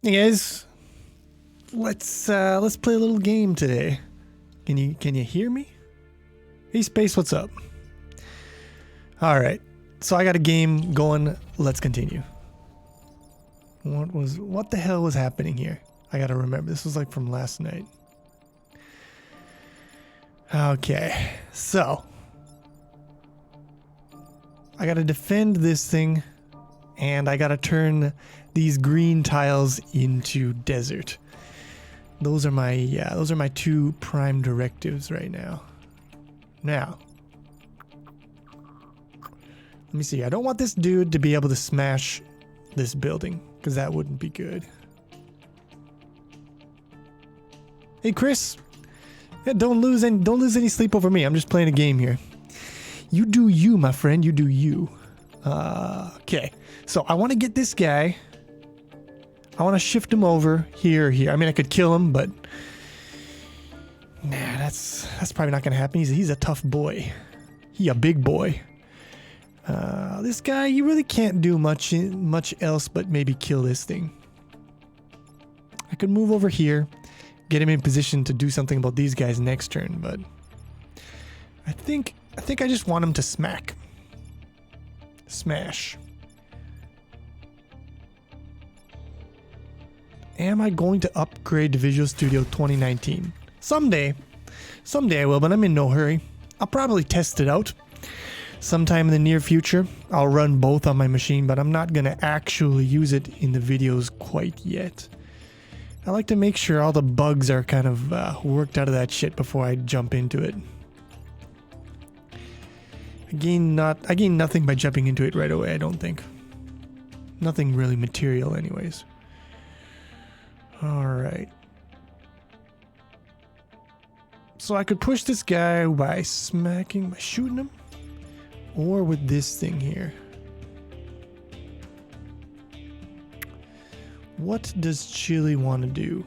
Hey guys, let's play a little game today. Can you hear me? Hey Space, what's up? All right, so I got a game going. Let's continue. What the hell was happening here? I gotta remember. This was like from last night. Okay, so I gotta defend this thing, and I gotta turn these green tiles into desert. Those are my two prime directives right now. Now, let me see. I don't want this dude to be able to smash this building, because that wouldn't be good. Hey Chris, yeah, don't lose any sleep over me. I'm just playing a game here. You do you, my friend. You do you. Okay, so I want to get this guy. I want to shift him over here. I mean, I could kill him, but nah, that's probably not gonna happen. He's a tough boy. He a big boy. This guy, you really can't do much else but maybe kill this thing. I could move over here, get him in position to do something about these guys next turn, but I think I just want him to smash. Am I going to upgrade to Visual Studio 2019? Someday I will, but I'm in no hurry. I'll probably test it out sometime in the near future. I'll run both on my machine, but I'm not gonna actually use it in the videos quite yet. I like to make sure all the bugs are kind of worked out of that shit before I jump into it. I gain nothing by jumping into it right away, I don't think. Nothing really material anyways. Alright. So I could push this guy by shooting him, or with this thing here. What does Chili want to do?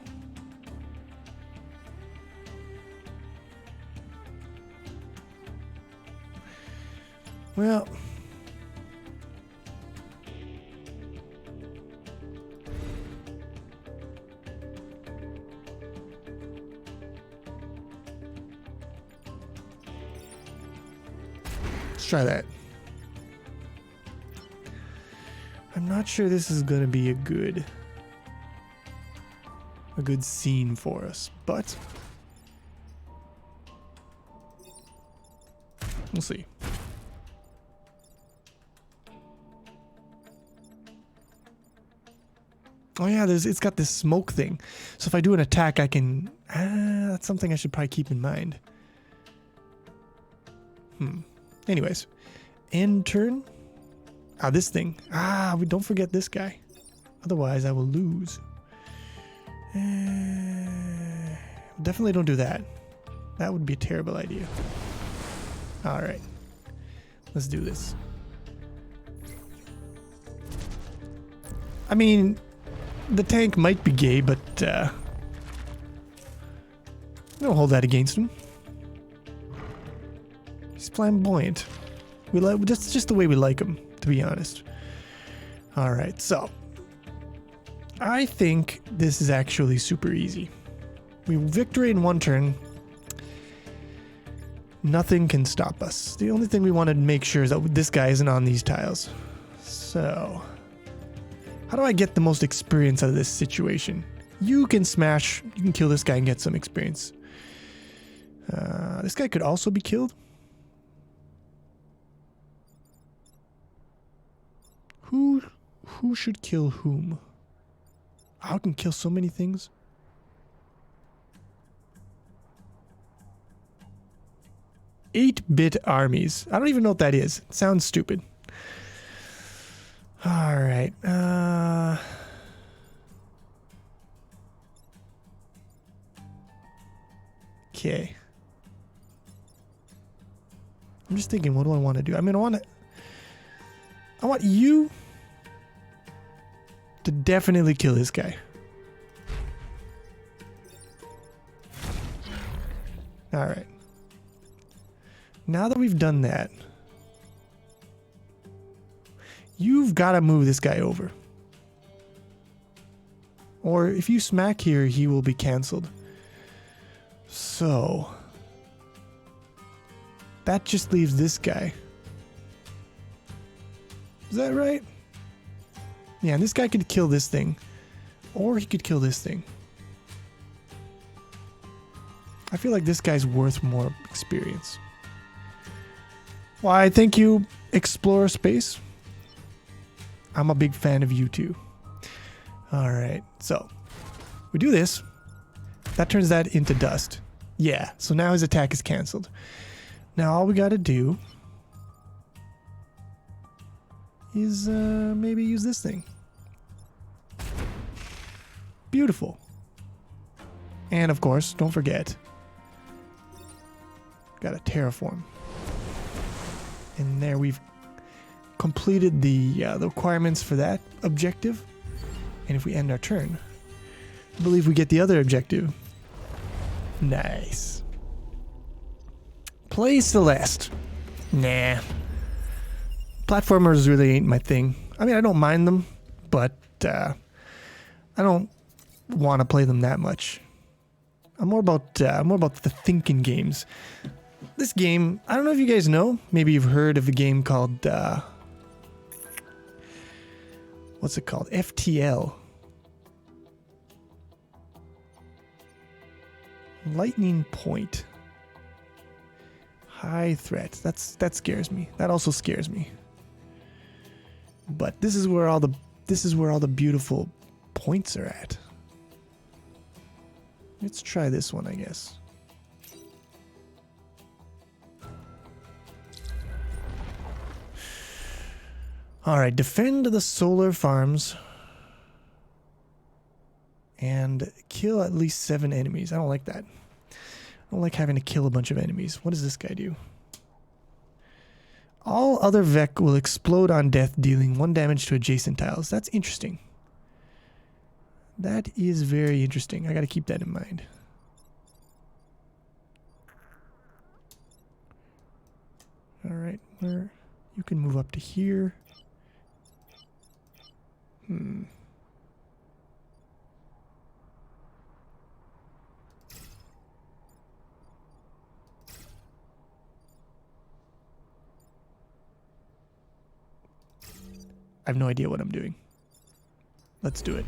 Well, let's try that. I'm not sure this is going to be a good scene for us, but we'll see. Oh yeah, it's got this smoke thing. So if I do an attack, I can... that's something I should probably keep in mind. Anyways. End turn. This thing. We don't forget this guy. Otherwise, I will lose. Definitely don't do that. That would be a terrible idea. Alright. Let's do this. I mean... the tank might be gay, but don't hold that against him. He's flamboyant. We like just the way we like him, to be honest. All right, so I think this is actually super easy. We victory in one turn. Nothing can stop us. The only thing we want to make sure is that this guy isn't on these tiles. So... how do I get the most experience out of this situation? You can kill this guy and get some experience. This guy could also be killed. Who should kill whom? I can kill so many things. Eight-bit armies. I don't even know what that is. It sounds stupid. All right. Okay. I'm just thinking, what do I want to do? I mean, I want you to definitely kill this guy. All right. Now that we've done that, you've got to move this guy over. Or if you smack here, he will be cancelled. So that just leaves this guy. Is that right? Yeah, and this guy could kill this thing. Or he could kill this thing. I feel like this guy's worth more experience. Why, thank you, Explorer Space. I'm a big fan of you too. Alright, so we do this. That turns that into dust. Yeah, so now his attack is cancelled. Now all we gotta do is maybe use this thing. Beautiful. And of course, don't forget, gotta terraform. And there we've completed the requirements for that objective. And if we end our turn, I believe we get the other objective. Nice. Play Celeste. Nah. Platformers really ain't my thing. I mean, I don't mind them, but I don't want to play them that much. I'm more about the thinking games. This game, I don't know if you guys know. Maybe you've heard of a game called what's it called? FTL. Lightning Point. High threat. That scares me. That also scares me. But this is where all the beautiful points are at. Let's try this one, I guess. All right, defend the solar farms and kill at least 7 enemies. I don't like that. I don't like having to kill a bunch of enemies. What does this guy do? All other Vec will explode on death, dealing 1 damage to adjacent tiles. That's interesting. That is very interesting. I gotta keep that in mind. Alright, where you can move up to here. I have no idea what I'm doing. Let's do it.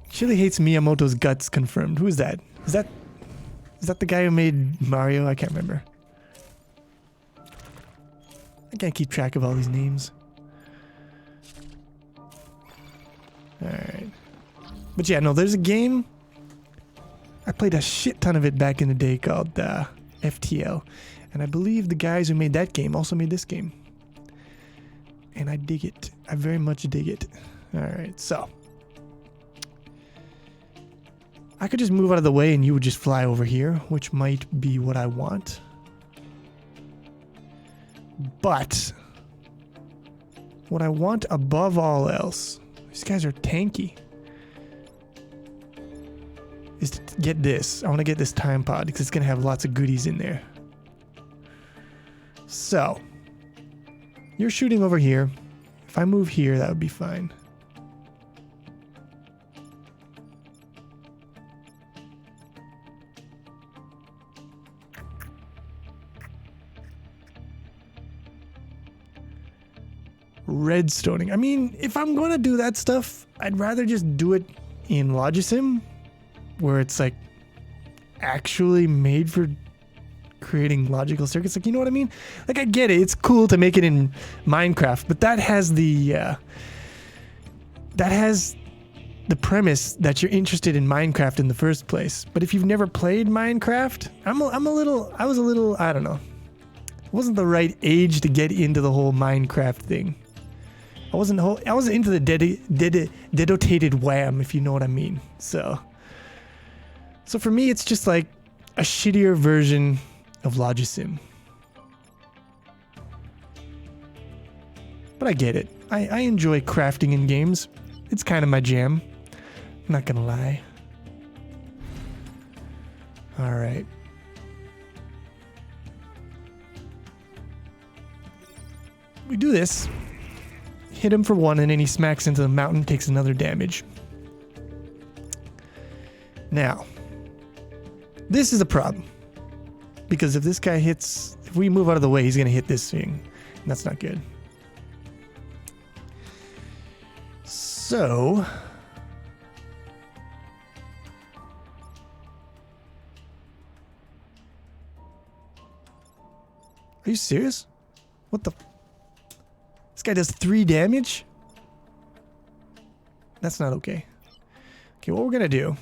Chili hates Miyamoto's guts confirmed. Who is that? Is that the guy who made Mario? I can't remember. I can't keep track of all these names. Alright. But yeah, no, there's a game. I played a shit ton of it back in the day called FTL. And I believe the guys who made that game also made this game. And I dig it. I very much dig it. Alright, so. I could just move out of the way and you would just fly over here, which might be what I want. But what I want above all else, these guys are tanky, is to get this. I want to get this time pod because it's going to have lots of goodies in there. So, you're shooting over here. If I move here, that would be fine. Redstoning. I mean, if I'm going to do that stuff, I'd rather just do it in Logisim, where it's like actually made for creating logical circuits. Like, you know what I mean? Like, I get it. It's cool to make it in Minecraft, but that has the premise that you're interested in Minecraft in the first place. But if you've never played Minecraft, I was a little, I don't know. It wasn't the right age to get into the whole Minecraft thing. I wasn't into the dedicated wham, if you know what I mean. So for me, it's just like a shittier version of Logisim. But I get it. I enjoy crafting in games. It's kind of my jam. I'm not gonna lie. Alright. We do this. hit him for 1, and then he smacks into the mountain, takes another damage. Now, this is a problem. Because if this guy hits... If we move out of the way, he's going to hit this thing. And that's not good. So... Are you serious? What the... This guy does 3 damage? That's not okay. Okay, what we're gonna do...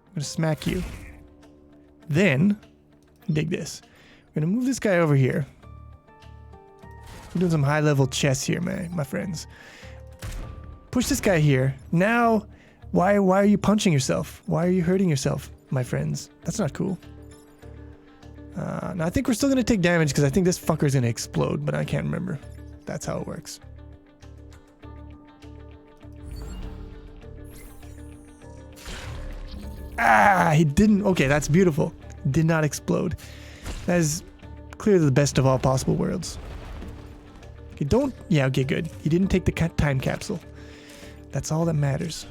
I'm gonna smack you. Then... Dig this. We're gonna move this guy over here. We're doing some high-level chess here, my friends. Push this guy here. Now, why are you punching yourself? Why are you hurting yourself, my friends? That's not cool. Now, I think we're still going to take damage because I think this fucker is going to explode, but I can't remember. That's how it works. Ah, he didn't. Okay, that's beautiful. Did not explode. That is clearly the best of all possible worlds. Okay, don't... Yeah, okay, good. He didn't take the time capsule. That's all that matters.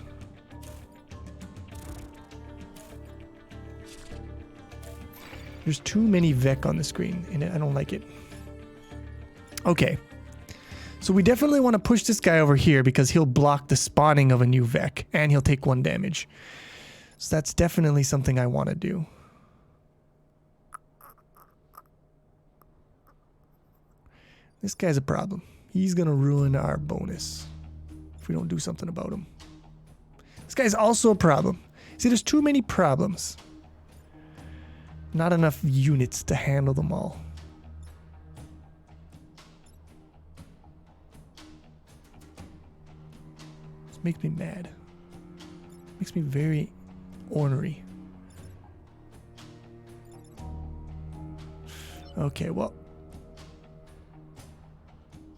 There's too many Vec on the screen, and I don't like it. Okay. So we definitely want to push this guy over here because he'll block the spawning of a new Vec, and he'll take 1 damage. So that's definitely something I want to do. This guy's a problem. He's going to ruin our bonus if we don't do something about him. This guy's also a problem. See, there's too many problems. Not enough units to handle them all. This makes me mad. Makes me very ornery. Okay, well.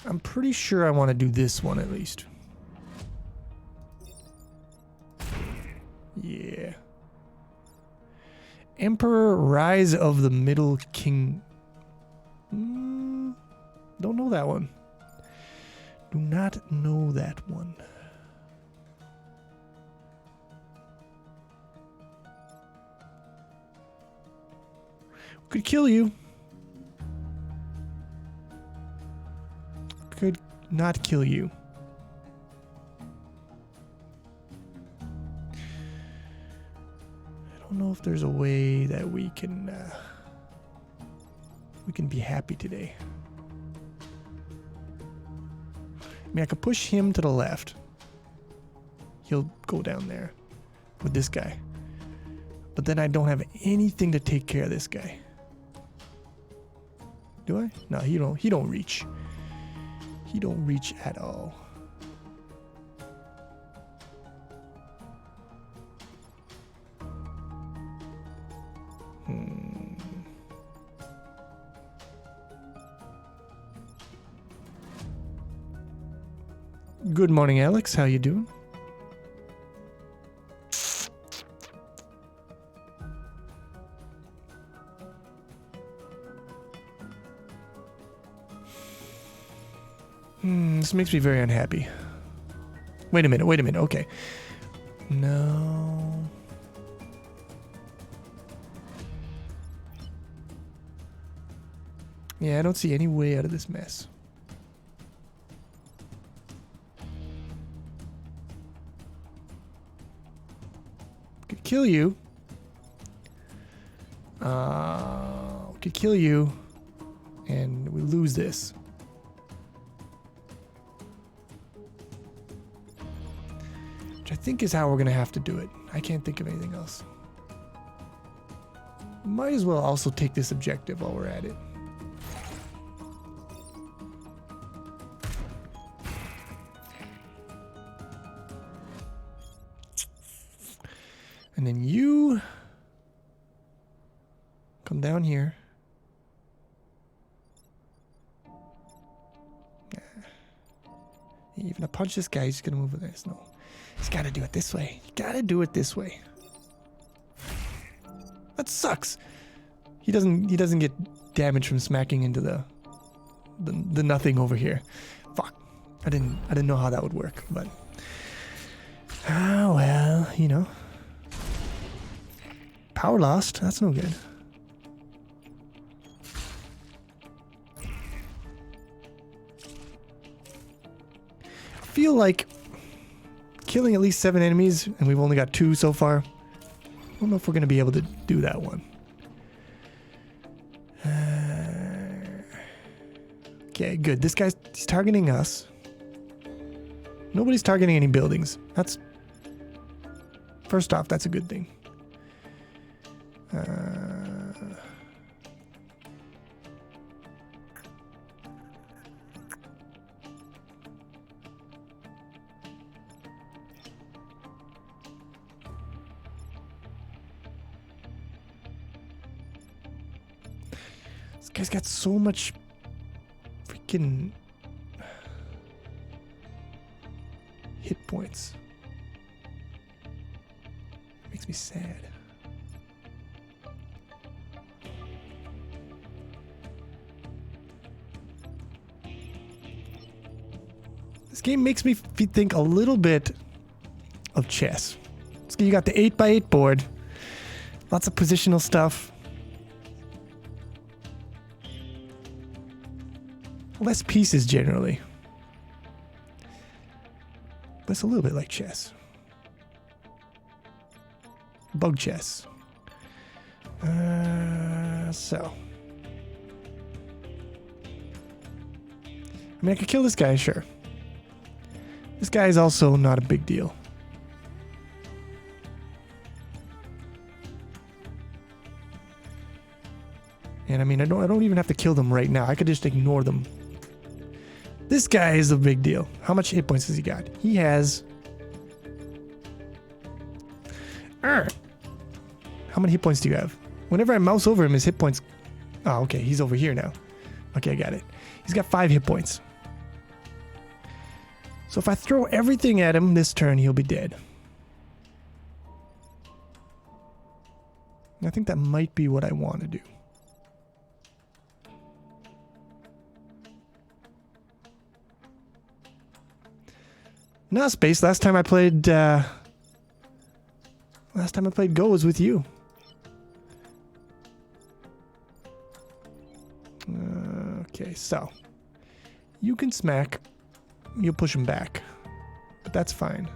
I'm pretty sure I want to do this one at least. Yeah. Emperor Rise of the Middle King. Don't know that one. Do not know that one. Could kill you. Could not kill you. I don't know if there's a way that we can be happy today. I mean, I could push him to the left. He'll go down there with this guy. But then I don't have anything to take care of this guy. Do I? No, he don't reach. He don't reach at all. Good morning, Alex. How you doing? This makes me very unhappy. Wait a minute, okay. No. Yeah, I don't see any way out of this mess. Could kill you. Could kill you. And we lose this. I think is how we're gonna have to do it. I can't think of anything else. Might as well also take this objective while we're at it. And then you come down here. Even if I punch this guy, he's just gonna move with this. No. He's got to do it this way. You got to do it this way. That sucks. He doesn't get damage from smacking into the nothing over here. Fuck. I didn't know how that would work, but ah well, you know. Power lost. That's no good. I feel like killing at least 7 enemies, and we've only got 2 so far. I don't know if we're gonna be able to do that one. Okay, good. This guy's he's targeting us. Nobody's targeting any buildings. That's... First off, that's a good thing. This guy's got so much freaking hit points. Makes me sad. This game makes me think a little bit of chess. So you got the 8x8 board, lots of positional stuff. Less pieces generally. But it's a little bit like chess. Bug chess. So. I mean, I could kill this guy, sure. This guy is also not a big deal. And I mean, I don't even have to kill them right now. I could just ignore them. This guy is a big deal. How much hit points has he got? He has... How many hit points do you have? Whenever I mouse over him, his hit points... Oh, okay. He's over here now. Okay, I got it. He's got 5 hit points. So if I throw everything at him this turn, he'll be dead. I think that might be what I want to do. No, Space. Last time I played Go was with you. Okay, so you can smack. You'll push him back, but that's fine.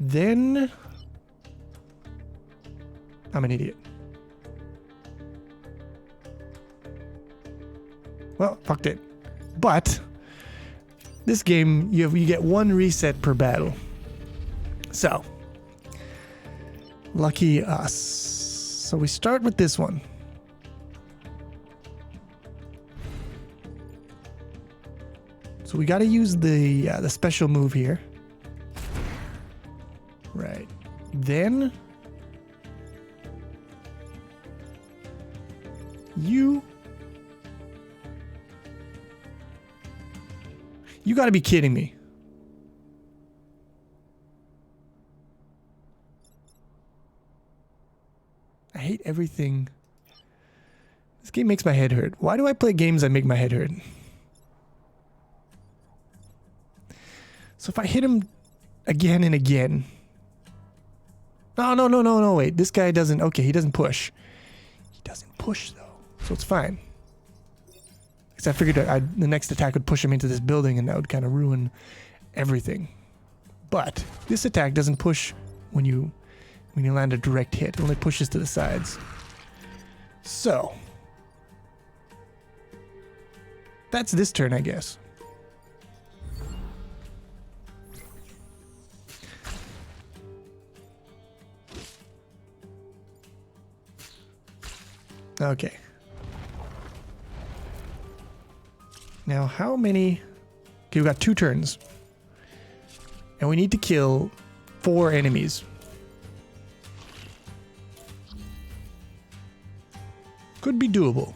Then I'm an idiot. Well, fucked it. But this game, you get 1 reset per battle. So, lucky us. So we start with this one. So we got to use the special move here. Right. Then You got to be kidding me. I hate everything. This game makes my head hurt. Why do I play games that make my head hurt? So if I hit him again and again. No, wait. This guy doesn't... Okay, he doesn't push. He doesn't push, though. So it's fine. Because I figured the next attack would push him into this building and that would kind of ruin everything. But this attack doesn't push when you land a direct hit. It only pushes to the sides. So. That's this turn, I guess. Okay. Now, how many... Okay, we got 2 turns. And we need to kill 4 enemies. Could be doable.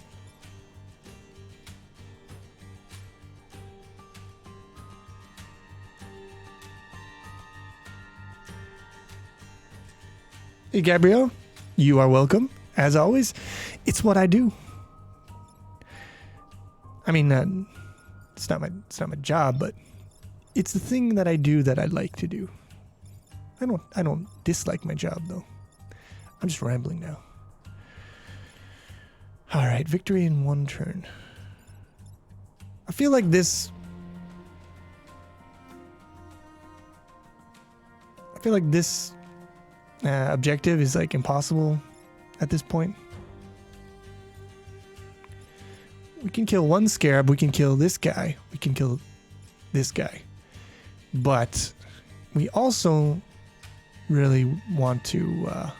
Hey, Gabrielle. You are welcome. As always, it's what I do. I mean, it's not my job, but it's the thing that I do that I like to do. I don't dislike my job though. I'm just rambling now. All right, victory in one turn. I feel like this objective is like impossible at this point. We can kill one scarab, we can kill this guy, we can kill this guy. But we also really want to,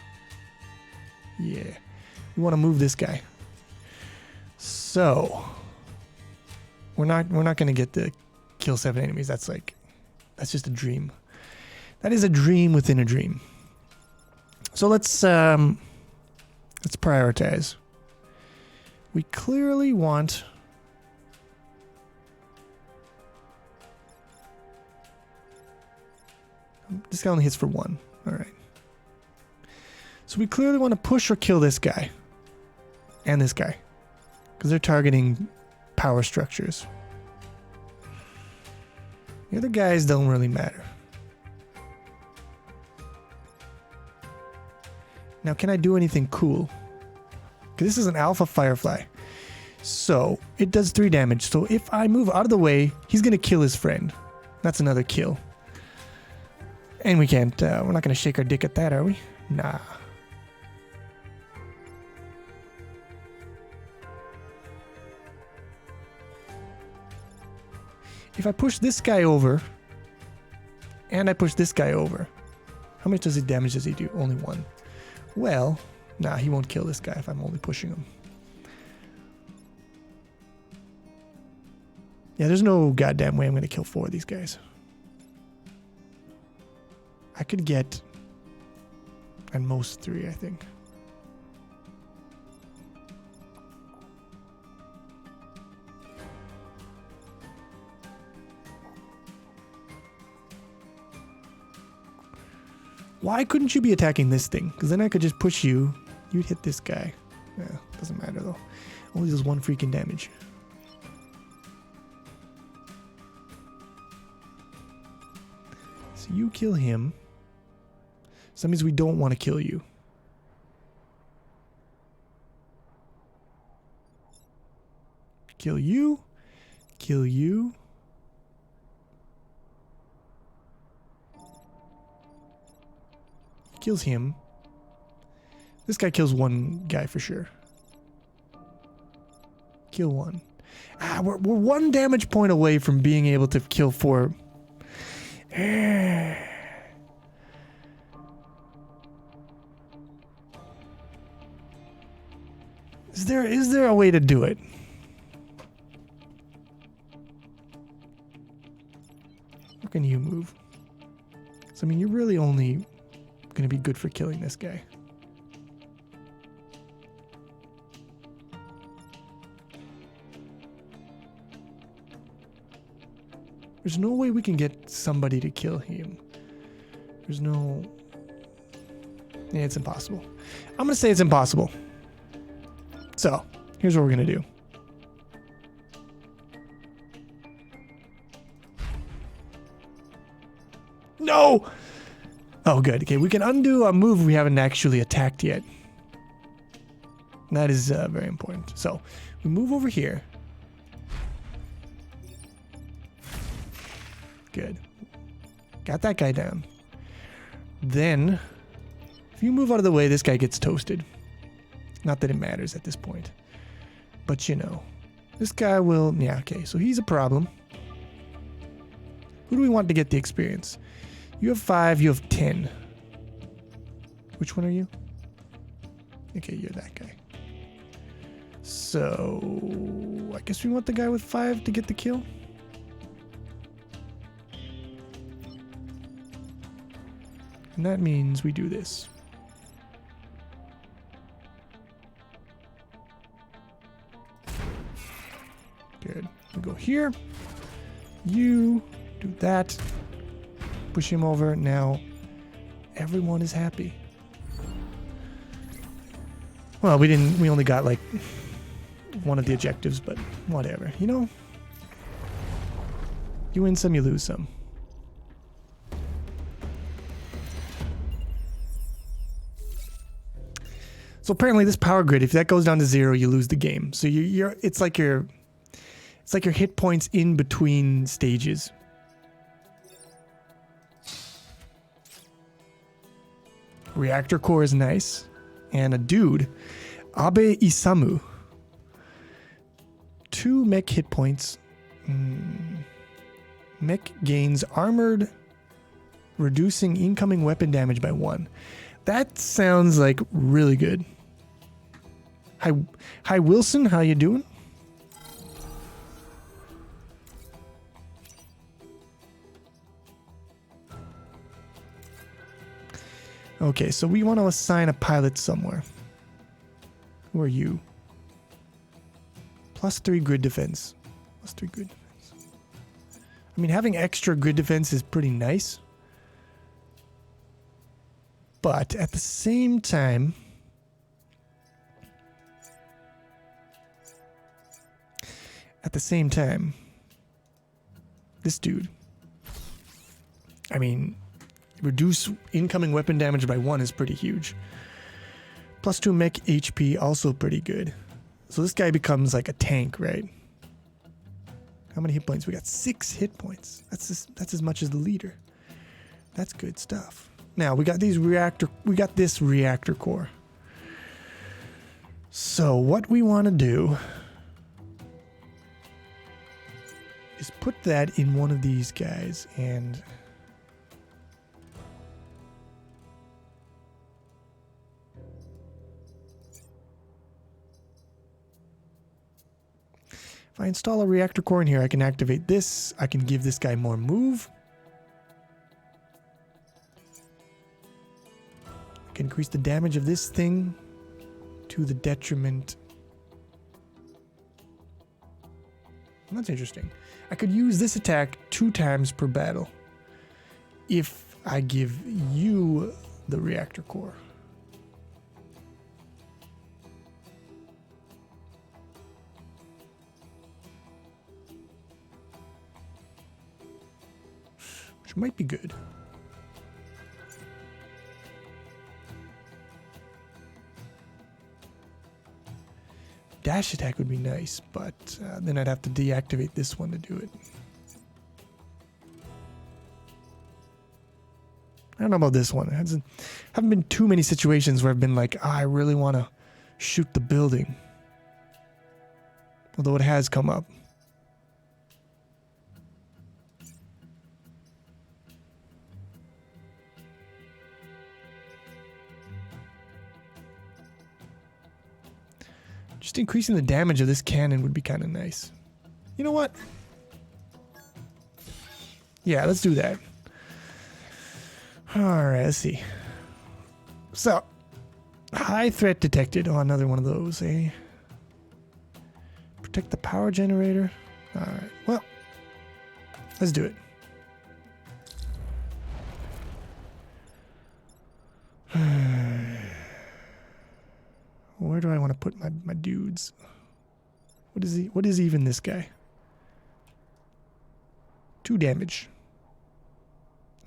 we want to move this guy. So we're not going to get to kill 7 enemies. That's just a dream. That is a dream within a dream. So let's prioritize. We clearly want this guy only hits for 1. All right. So we clearly want to push or kill this guy and this guy because they're targeting power structures. The other guys don't really matter. Now, can I do anything cool? Because this is an alpha firefly. So it does 3 damage. So if I move out of the way, he's going to kill his friend. That's another kill. And we can't, we're not going to shake our dick at that, are we? Nah. If I push this guy over, and I push this guy over, how much damage does he do? Only 1. Well, nah, he won't kill this guy if I'm only pushing him. Yeah, there's no goddamn way I'm going to kill 4 of these guys. I could get at most 3, I think. Why couldn't you be attacking this thing? Because then I could just push you. You'd hit this guy. Yeah, doesn't matter though. Only does 1 freaking damage. So you kill him. So that means we don't want to kill you. Kill you. Kill you. Kills him. This guy kills 1 guy for sure. Kill 1. Ah, we're 1 damage point away from being able to kill 4. Is there a way to do it? How can you move? So I mean, you're really only going to be good for killing this guy. There's no way we can get somebody to kill him. There's no... Yeah, it's impossible. I'm going to say it's impossible. So, here's what we're going to do. No! Oh, good. Okay, we can undo a move we haven't actually attacked yet. That is very important. So, we move over here. Good. Got that guy down. Then, if you move out of the way, this guy gets toasted. Not that it matters at this point. But you know. This guy will... Yeah, okay. So he's a problem. Who do we want to get the experience? You have 5, you have 10. Which one are you? Okay, you're that guy. So... I guess we want the guy with 5 to get the kill? And that means we do this. Good. We go here. You do that. Push him over. Now, everyone is happy. Well, we only got like one of the objectives, but whatever. You know, you win some, you lose some. So apparently this power grid, if that goes down to 0, you lose the game. So it's like your hit points in between stages. Reactor core is nice. And a dude, Abe Isamu. 2 mech hit points. Mech gains armored, reducing incoming weapon damage by 1. That sounds like really good. Hi Wilson, how you doing? Okay, so we want to assign a pilot somewhere. Who are you? +3 grid defense. +3 grid defense. I mean, having extra grid defense is pretty nice. But at the same time, this dude, I mean, reduce incoming weapon damage by 1 is pretty huge. +2 mech HP, also pretty good. So this guy becomes like a tank, right? How many hit points? We got 6 hit points. That's as much as the leader. That's good stuff. Now we got this reactor core. So what we want to do is put that in one of these guys, and if I install a reactor core in here, I can activate this. I can give this guy more move. I can increase the damage of this thing to the detriment. That's interesting. I could use this attack 2 times per battle if I give you the reactor core. Which might be good. Dash attack would be nice, but then I'd have to deactivate this one to do it. I don't know about this one. Haven't been too many situations where I've been like, I really want to shoot the building. Although it has come up. Just increasing the damage of this cannon would be kind of nice. You know what? Yeah, let's do that. Alright, let's see. So, high threat detected. Oh, another one of those, eh? Protect the power generator. Alright, well, let's do it. Where do I want to put my dudes? What is even this guy? 2 damage.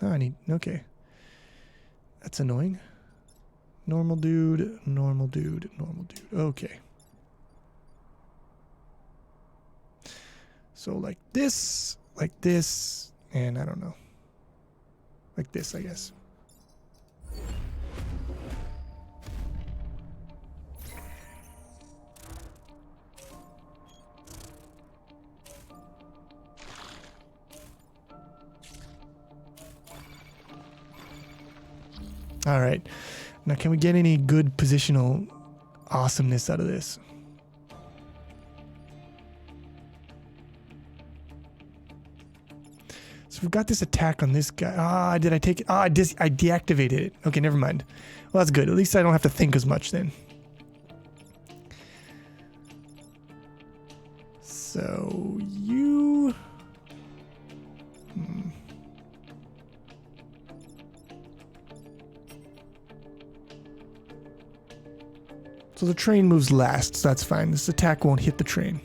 Oh, okay. That's annoying. Normal dude, normal dude, normal dude. Okay. So like this, and I don't know. Like this, I guess. All right. Now, can we get any good positional awesomeness out of this? So we've got this attack on this guy. Did I take it? I deactivated it. Okay, never mind. Well, that's good. At least I don't have to think as much then. So you... So the train moves last, so that's fine. This attack won't hit the train.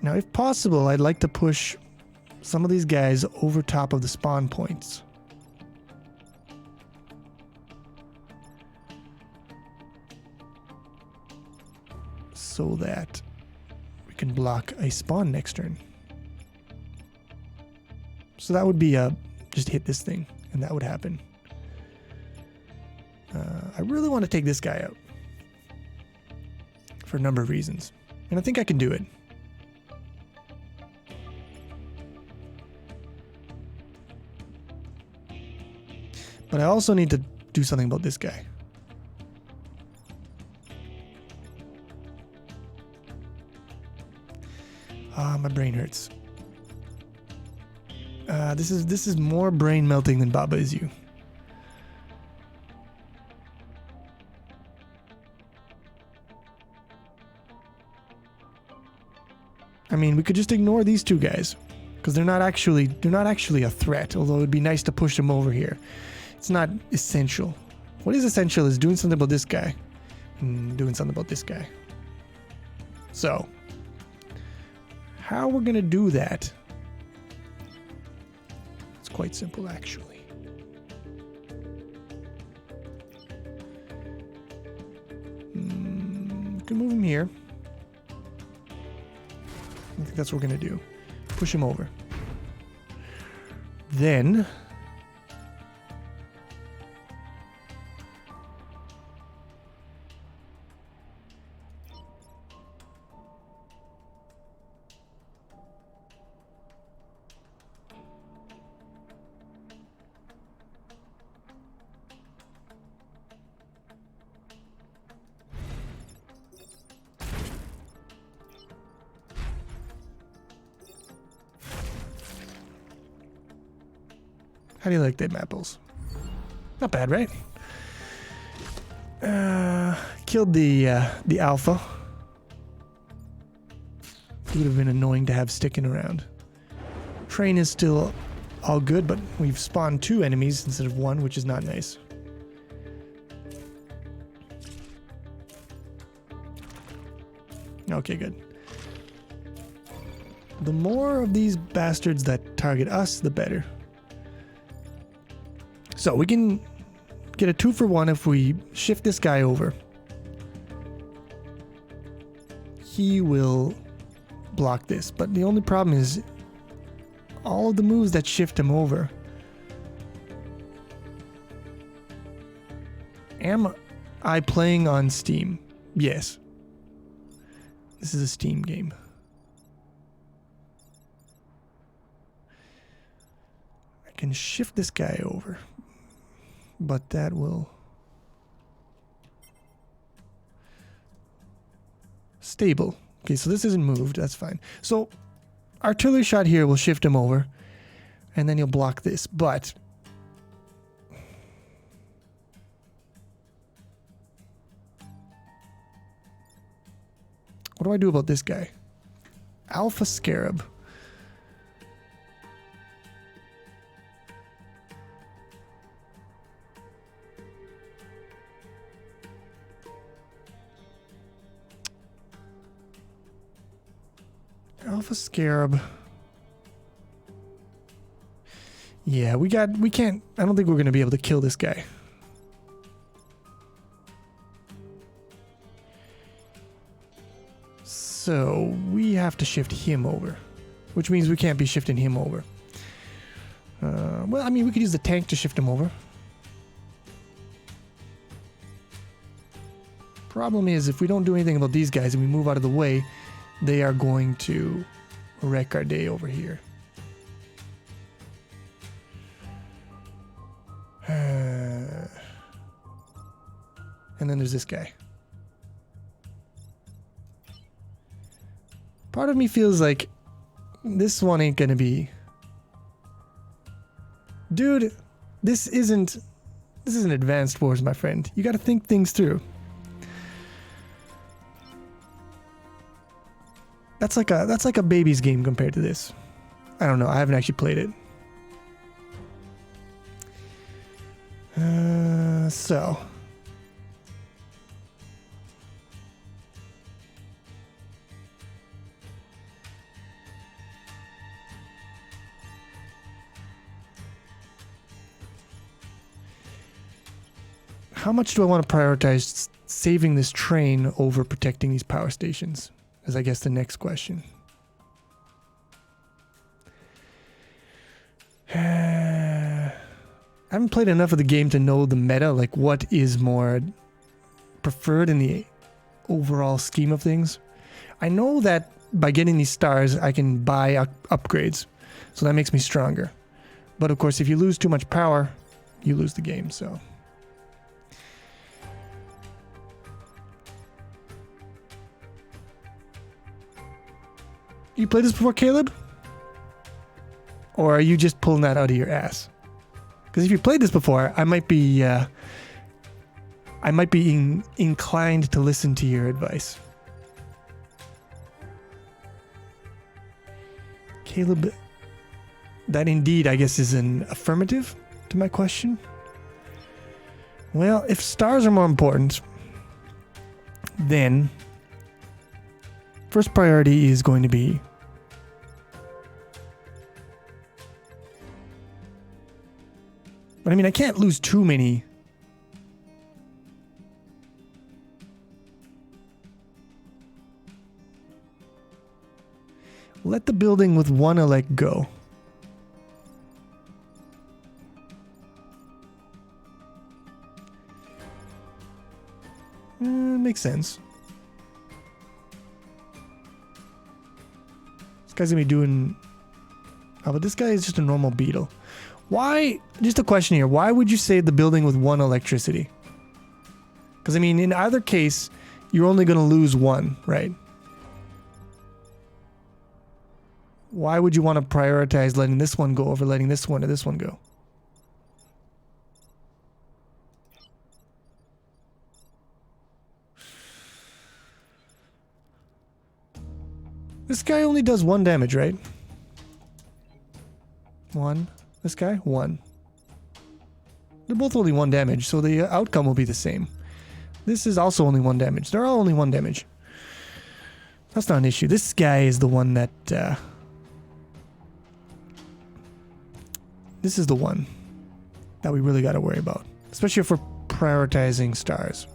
Now, if possible, I'd like to push some of these guys over top of the spawn points. So that we can block a spawn next turn. So that would be just hit this thing, and that would happen. I really want to take this guy out for a number of reasons, and I think I can do it. But I also need to do something about this guy. My brain hurts. This is more brain melting than Baba Is You. I mean, we could just ignore these two guys because they're not actually a threat. Although it'd be nice to push them over here. It's not essential. What is essential is doing something about this guy and doing something about this guy. So, how we're gonna do that? It's quite simple, actually. We can move him here. I think that's what we're gonna do. Push him over. Then how do you like them apples? Not bad, right? Killed the alpha. It would have been annoying to have sticking around. Train is still all good, but we've spawned 2 enemies instead of 1, which is not nice. Okay, good. The more of these bastards that target us, the better. So we can get a 2 for 1 if we shift this guy over. He will block this, but the only problem is all of the moves that shift him over. Am I playing on Steam? Yes. This is a Steam game. I can shift this guy over. But that will... Stable. Okay, so this isn't moved. That's fine. So, artillery shot here will shift him over. And then you'll block this. But... what do I do about this guy? Alpha Scarab. Alpha Scarab. Yeah, we can't, I don't think we're going to be able to kill this guy. So, we have to shift him over. Which means we can't be shifting him over. Well, I mean, we could use the tank to shift him over. Problem is, if we don't do anything about these guys and we move out of the way, they are going to wreck our day over here. And then there's this guy. Part of me feels like this one ain't gonna be... Dude, this isn't Advanced Wars, my friend. You gotta think things through. That's like a baby's game compared to this. I don't know. I haven't actually played it. So. How much do I want to prioritize saving this train over protecting these power stations? Is I guess the next question. I haven't played enough of the game to know the meta, like what is more preferred in the overall scheme of things. I know that by getting these stars, I can buy upgrades, so that makes me stronger. But of course, if you lose too much power, you lose the game, so... You played this before, Caleb? Or are you just pulling that out of your ass? Because if you played this before, I might be inclined to listen to your advice. Caleb, that indeed, I guess, is an affirmative to my question. Well, if stars are more important, then first priority is going to be but I mean, I can't lose too many. Let the building with one elect go. Makes sense. This guy's gonna be doing... Oh, but this guy is just a normal Beetle. Why, just a question here, why would you save the building with one electricity? Because, I mean, in either case, you're only going to lose one, right? Why would you want to prioritize letting this one go over letting this one or this one go? This guy only does 1 damage, right? 1. This guy? 1. They're both only 1 damage, so the outcome will be the same. This is also only 1 damage. They're all only 1 damage. That's not an issue. This guy is the one that... this is the one that we really got to worry about. Especially if we're prioritizing stars.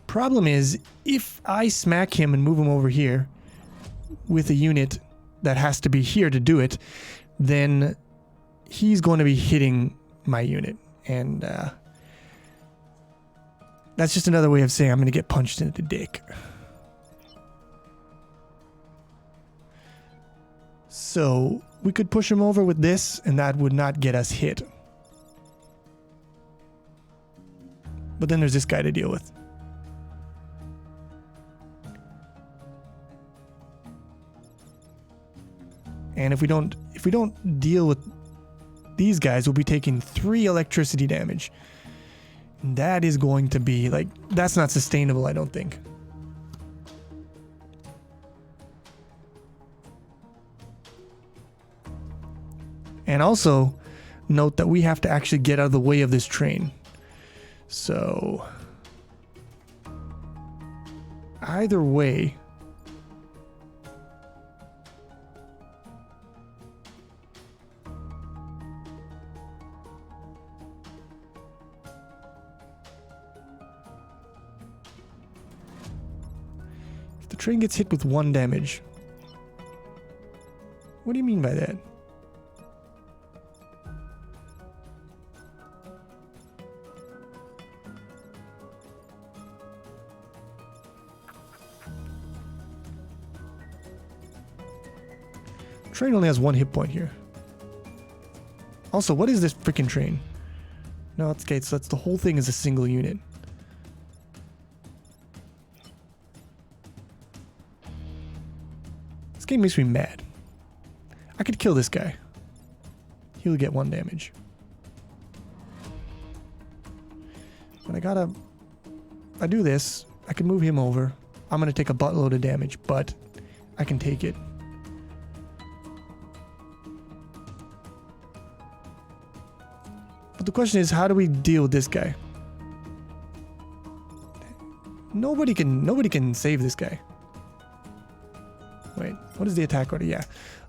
Problem is, if I smack him and move him over here with a unit that has to be here to do it, then he's going to be hitting my unit. And that's just another way of saying I'm going to get punched in the dick. So we could push him over with this, and that would not get us hit. But then there's this guy to deal with. And if we don't deal with these guys, we'll be taking 3 electricity damage. And that is going to be like, that's not sustainable, I don't think. And also, note that we have to actually get out of the way of this train. So, either way, if the train gets hit with 1 damage, what do you mean by that? Train only has 1 hit point here. Also, what is this freaking train? No, it's okay, so that's the whole thing is a single unit. This game makes me mad. I could kill this guy. He'll get 1 damage. But I do this, I can move him over. I'm gonna take a buttload of damage, but I can take it. But the question is, how do we deal with this guy? Nobody can save this guy. Wait, what is the attack order? Yeah.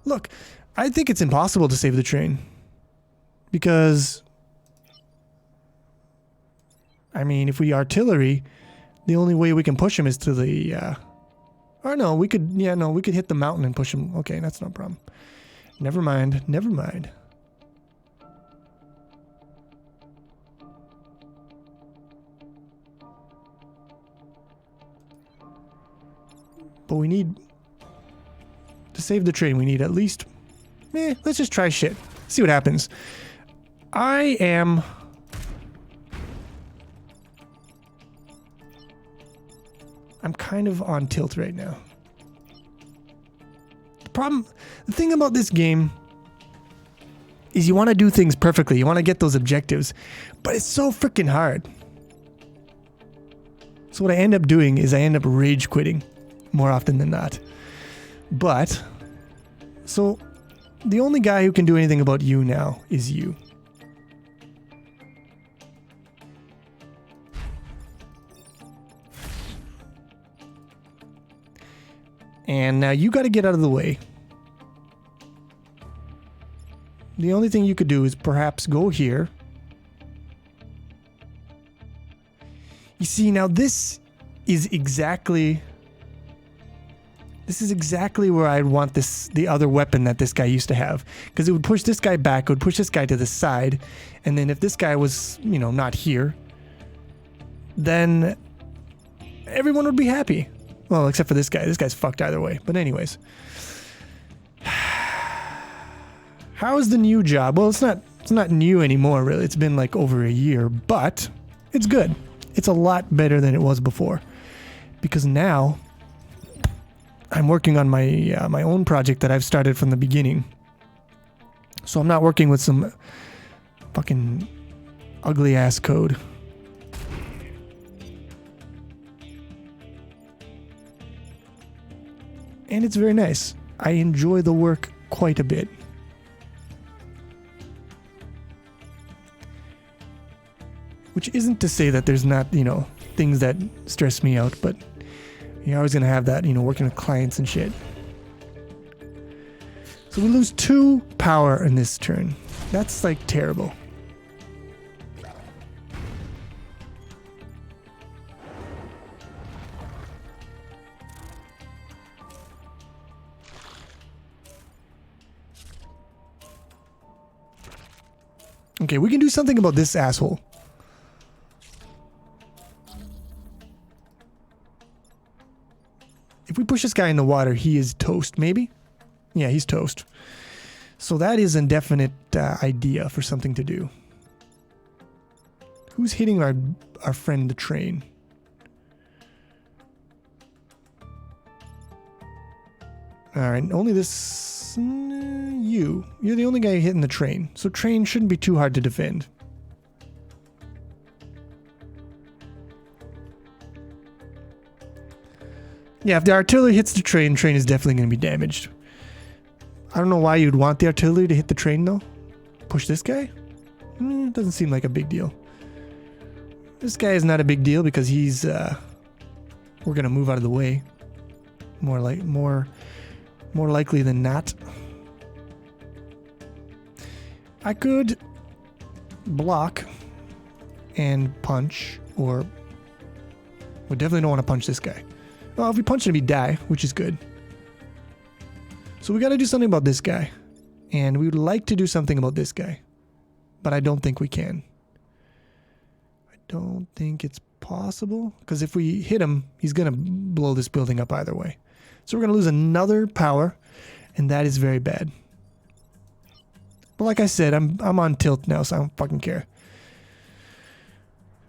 Look, I think it's impossible to save the train. Because, I mean, if we artillery, the only way we can push him is to the, or no, we could, yeah, no, we could hit the mountain and push him. Okay, that's no problem. Never mind, never mind. But we need, to save the train, we need at least, let's just try shit. See what happens. I'm kind of on tilt right now. The thing about this game is you want to do things perfectly. You want to get those objectives, but it's so freaking hard. So what I end up doing is I end up rage quitting more often than not. But, so the only guy who can do anything about you now is you. And now you got to get out of the way. The only thing you could do is perhaps go here. You see, now this is exactly where I'd want the other weapon that this guy used to have. Because it would push this guy back, it would push this guy to the side, and then if this guy was, you know, not here, then everyone would be happy. Well, except for this guy. This guy's fucked either way. But anyways. How is the new job? Well, it's not new anymore, really. It's been like over a year, but it's good. It's a lot better than it was before. Because now I'm working on my my own project that I've started from the beginning. So I'm not working with some fucking ugly ass code. And it's very nice. I enjoy the work quite a bit. Which isn't to say that there's not, you know, things that stress me out, but you're always going to have that, you know, working with clients and shit. So we lose 2 power in this turn. That's like terrible. Okay, we can do something about this asshole. If we push this guy in the water, he is toast, maybe? Yeah, he's toast. So that is a definite idea for something to do. Who's hitting our friend the train? Alright, only this... You're the only guy hitting the train. So train shouldn't be too hard to defend. Yeah, if the artillery hits the train is definitely going to be damaged. I don't know why you'd want the artillery to hit the train, though. Push this guy? Doesn't seem like a big deal. This guy is not a big deal because he's... we're going to move out of the way. More likely than not. I could block and punch, or we definitely don't want to punch this guy. Well, if we punch him, he'd die, which is good. So we got to do something about this guy, and we would like to do something about this guy, but I don't think we can. I don't think it's possible, because if we hit him, he's gonna blow this building up either way. So we're gonna lose another power, and that is very bad. But like I said, I'm on tilt now, so I don't fucking care.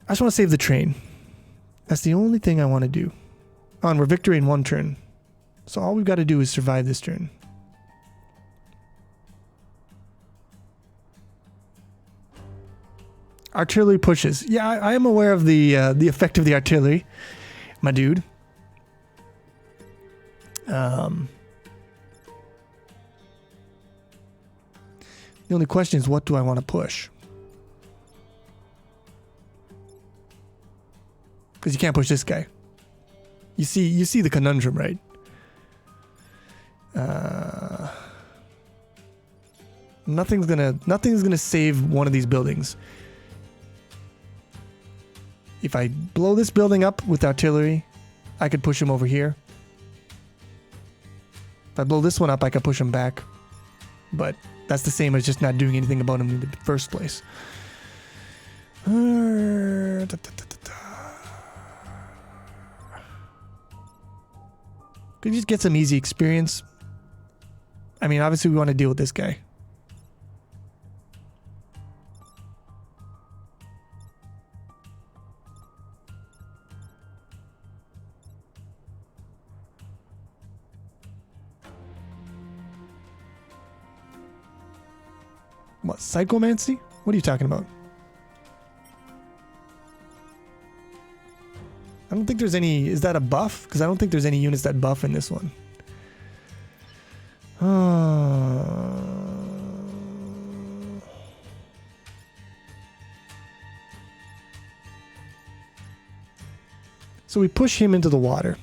I just want to save the train. That's the only thing I want to do. On, we're victory in 1 turn. So all we've got to do is survive this turn. Artillery pushes. Yeah, I am aware of the effect of the artillery, my dude. The only question is, what do I want to push? Because you can't push this guy. You see the conundrum, right? Nothing's gonna save one of these buildings. If I blow this building up with artillery, I could push him over here. If I blow this one up, I could push him back. But that's the same as just not doing anything about him in the first place. Could you just get some easy experience? I mean, obviously we want to deal with this guy. What, psychomancy? What are you talking about? I don't think there's any... Is that a buff? Because I don't think there's any units that buff in this one. So we push him into the water.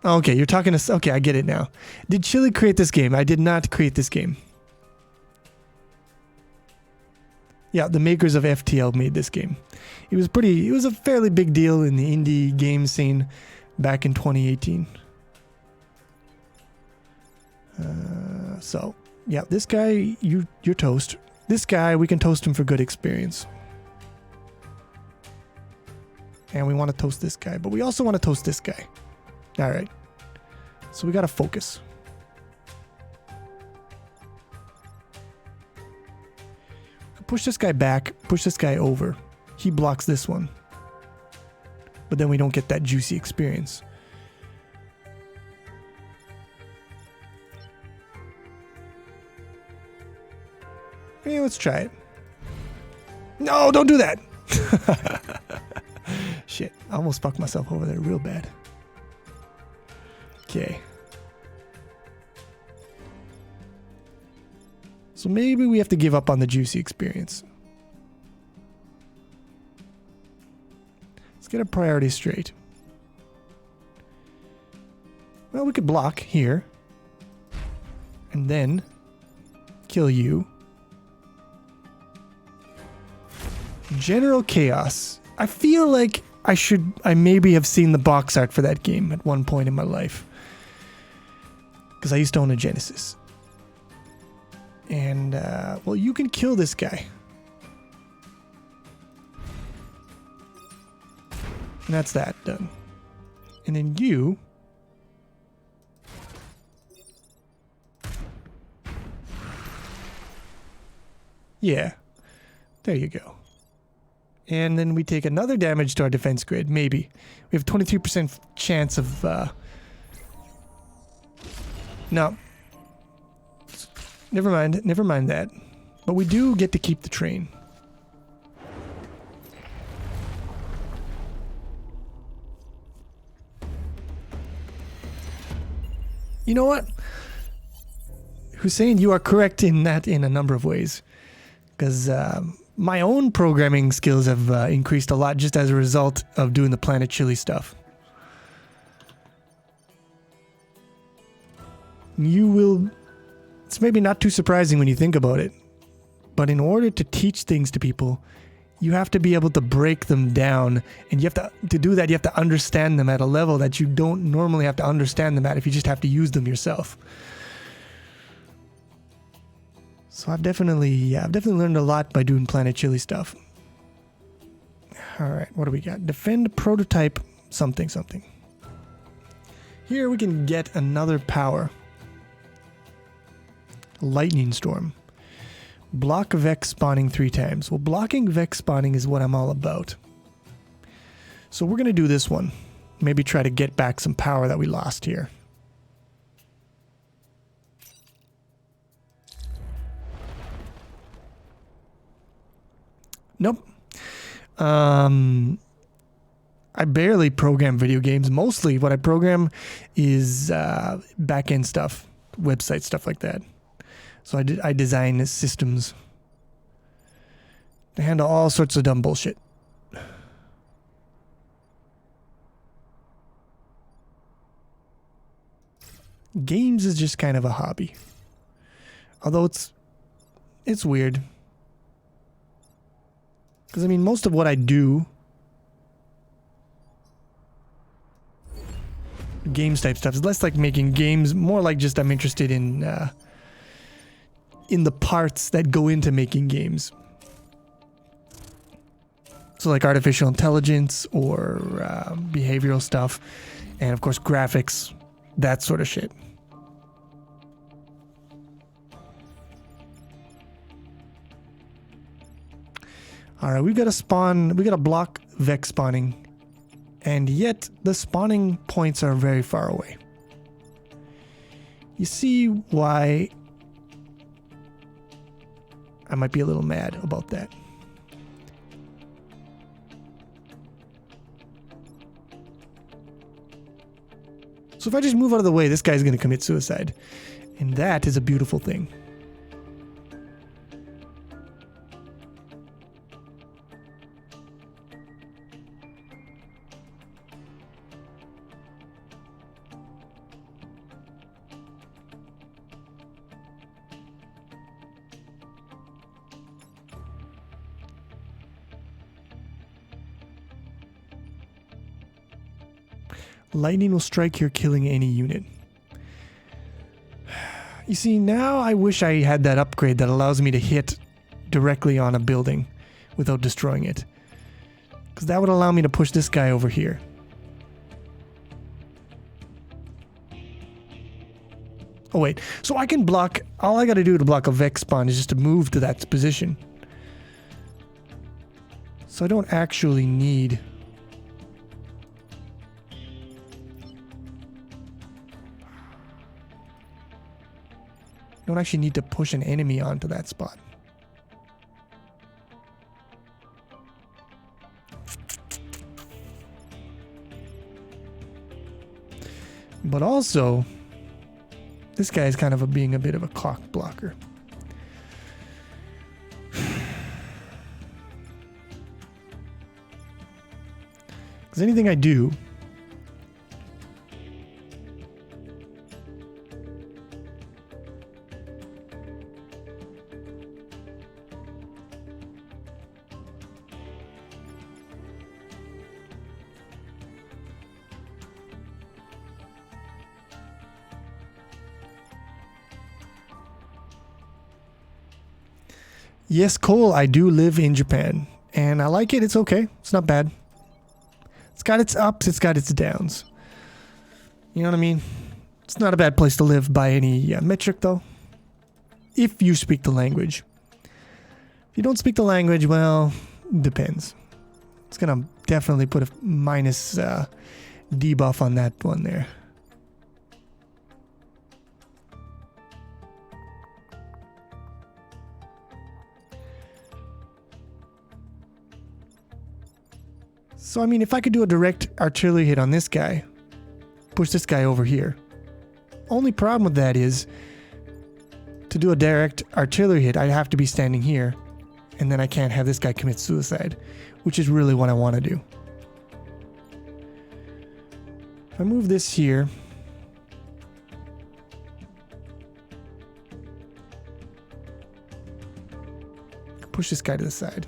Okay, you're talking to... Okay, I get it now. Did Chile create this game? I did not create this game. Yeah, the makers of FTL made this game. It was a fairly big deal in the indie game scene back in 2018. So, yeah, this guy, you're toast. This guy, we can toast him for good experience. And we want to toast this guy, but we also want to toast this guy. All right. So we got to focus. Push this guy back, push this guy over. He blocks this one. But then we don't get that juicy experience. Yeah, let's try it. No, don't do that. Shit, I almost fucked myself over there real bad. Okay. So maybe we have to give up on the juicy experience. Let's get our priorities straight. Well, we could block here. And then kill you. General Chaos. I feel like I maybe have seen the box art for that game at one point in my life. Because I used to own a Genesis. And, well, you can kill this guy. And that's that done. And then you... Yeah. There you go. And then we take another damage to our defense grid. Maybe. We have 23% chance of... No. Never mind. Never mind that. But we do get to keep the train. You know what? Hussein, you are correct in that in a number of ways. Because my own programming skills have increased a lot just as a result of doing the Planet Chili stuff. You will... It's maybe not too surprising when you think about it. But in order to teach things to people, you have to be able to break them down. And you have to do that, you have to understand them at a level that you don't normally have to understand them at if you just have to use them yourself. So I've definitely learned a lot by doing Planet Chili stuff. Alright, what do we got? Defend prototype something something. Here we can get another power. Lightning Storm. Block Vex spawning 3 times. Well, blocking Vex spawning is what I'm all about. So we're going to do this one. Maybe try to get back some power that we lost here. Nope. I barely program video games. Mostly what I program is back-end stuff. Website stuff like that. So I design systems to handle all sorts of dumb bullshit. Games is just kind of a hobby. Although it's weird. Because I mean, most of what I do, games type stuff, is less like making games, more like just I'm interested in the parts that go into making games. So like artificial intelligence or behavioral stuff, and of course graphics, that sort of shit. Alright, we've got a spawn, we got a block Vex spawning, and yet the spawning points are very far away. You see why I might be a little mad about that. So if I just move out of the way, this guy's going to commit suicide. And that is a beautiful thing. Lightning will strike here, killing any unit. You see, now I wish I had that upgrade that allows me to hit directly on a building without destroying it. Because that would allow me to push this guy over here. Oh wait, so I can block, all I gotta do to block a Vex spawn is just to move to that position. So I don't actually need... don't actually need to push an enemy onto that spot. But also, this guy is kind of being a bit of a clock blocker. Because anything I do, yes, Cole, I do live in Japan, and I like it. It's okay. It's not bad. It's got its ups, it's got its downs. You know what I mean? It's not a bad place to live by any metric, though. If you speak the language. If you don't speak the language, well, depends. It's gonna definitely put a minus debuff on that one there. So, I mean, if I could do a direct artillery hit on this guy, push this guy over here. Only problem with that is, to do a direct artillery hit, I have to be standing here, and then I can't have this guy commit suicide, which is really what I want to do. If I move this here, push this guy to the side.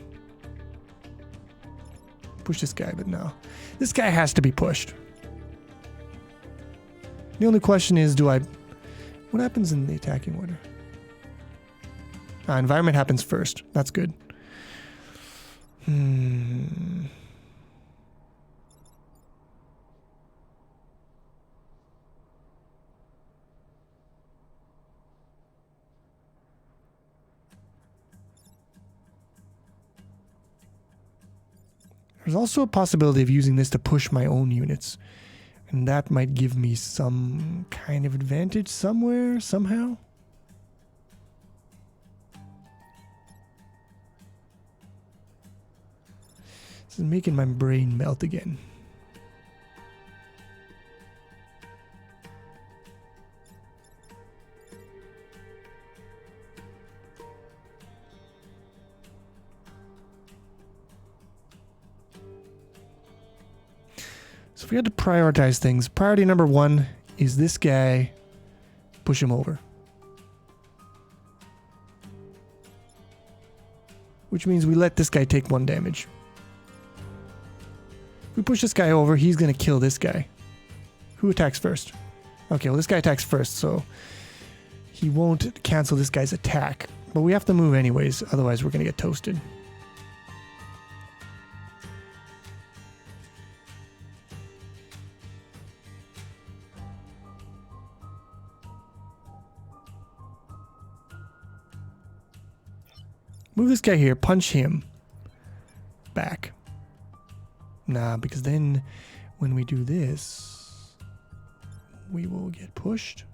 Push this guy, but no. This guy has to be pushed. The only question is, do I... what happens in the attacking order? Environment happens first. That's good. There's also a possibility of using this to push my own units. And that might give me some kind of advantage somewhere, somehow. This is making my brain melt again. So if we had to prioritize things, priority number 1 is this guy. Push him over. Which means we let this guy take 1 damage. If we push this guy over, he's going to kill this guy. Who attacks first? Okay, well this guy attacks first, so he won't cancel this guy's attack. But we have to move anyways, otherwise we're going to get toasted. Move this guy here, punch him back. Nah, because then when we do this, we will get pushed.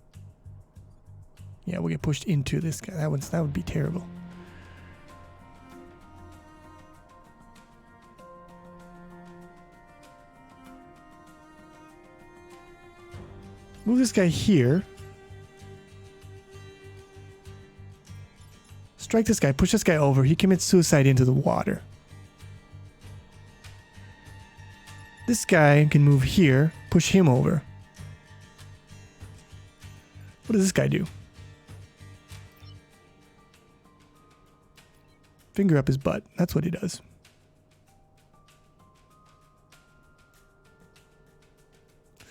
Yeah, we'll get pushed into this guy. That would be terrible. Move this guy here. Strike this guy, push this guy over. He commits suicide into the water. This guy can move here, push him over. What does this guy do? Finger up his butt. That's what he does. I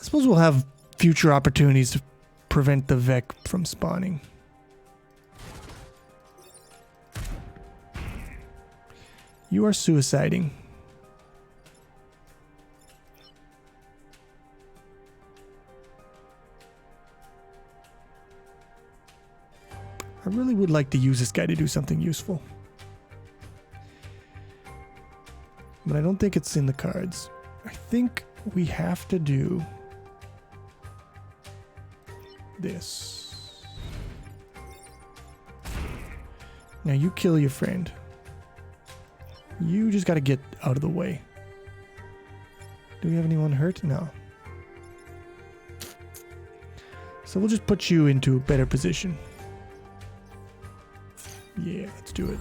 suppose we'll have future opportunities to prevent the Vec from spawning. You are suiciding. I really would like to use this guy to do something useful. But I don't think it's in the cards. I think we have to do this. Now you kill your friend. You just gotta get out of the way. Do we have anyone hurt? No. So we'll just put you into a better position. Yeah, let's do it.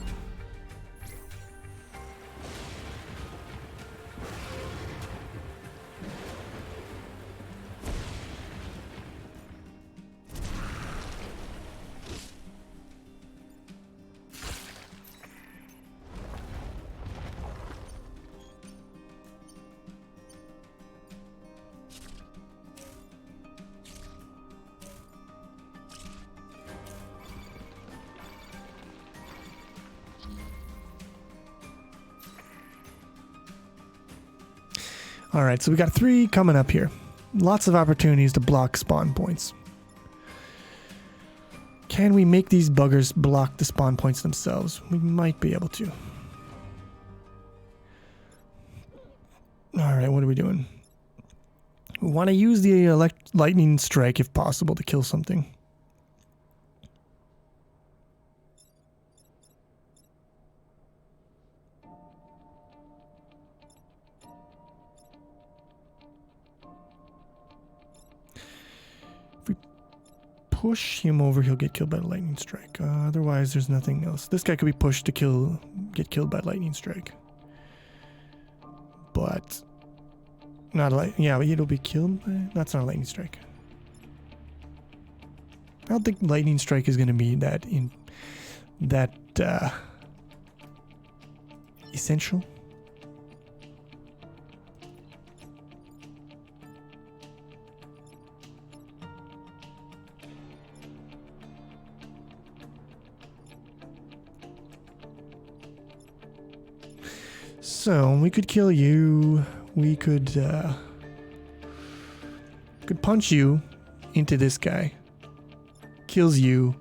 Alright, so we got 3 coming up here. Lots of opportunities to block spawn points. Can we make these buggers block the spawn points themselves? We might be able to. Alright, what are we doing? We want to use the lightning strike if possible to kill something. Push him over, he'll get killed by the lightning strike. Otherwise, there's nothing else. This guy could be pushed to get killed by lightning strike. But not a light. Yeah, but it'll be killed by. That's not a lightning strike. I don't think lightning strike is going to be that essential. So we could kill you. We could punch you into this guy. Kills you.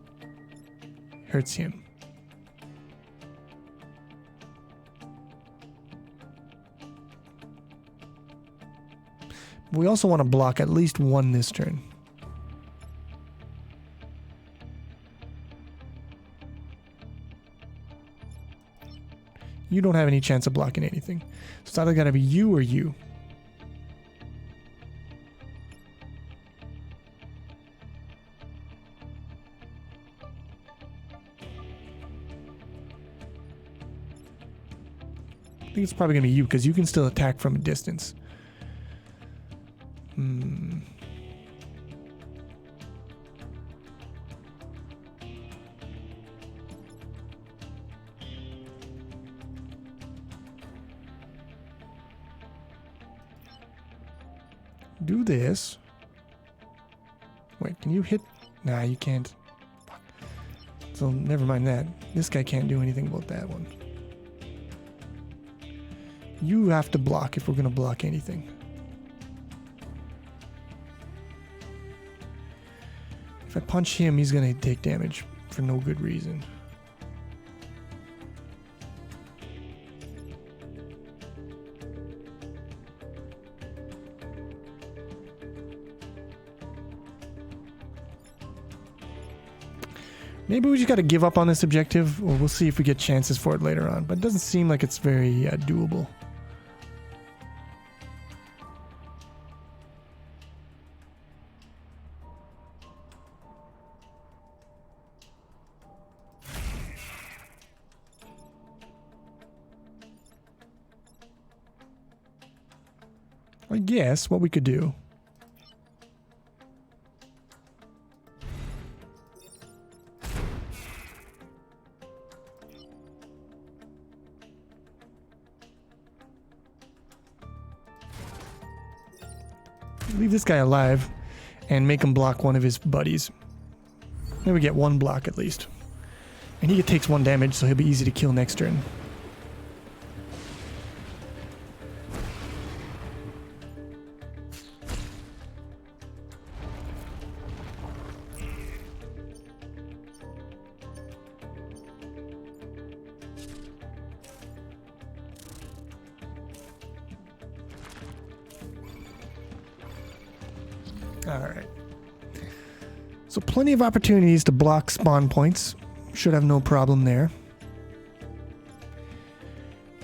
Hurts him. We also want to block at least 1 this turn. You don't have any chance of blocking anything. So it's either gotta be you or you. I think it's probably gonna be you because you can still attack from a distance. Do this. Wait, can you hit? Nah, you can't. So never mind that. This guy can't do anything about that one. You have to block if we're going to block anything. If I punch him, he's going to take damage for no good reason. Maybe we just got to give up on this objective, or we'll see if we get chances for it later on. But it doesn't seem like it's very doable. I guess what we could do. Leave this guy alive and make him block one of his buddies. Then we get one block at least. And he takes 1 damage, so he'll be easy to kill next turn. Alright. So plenty of opportunities to block spawn points. Should have no problem there.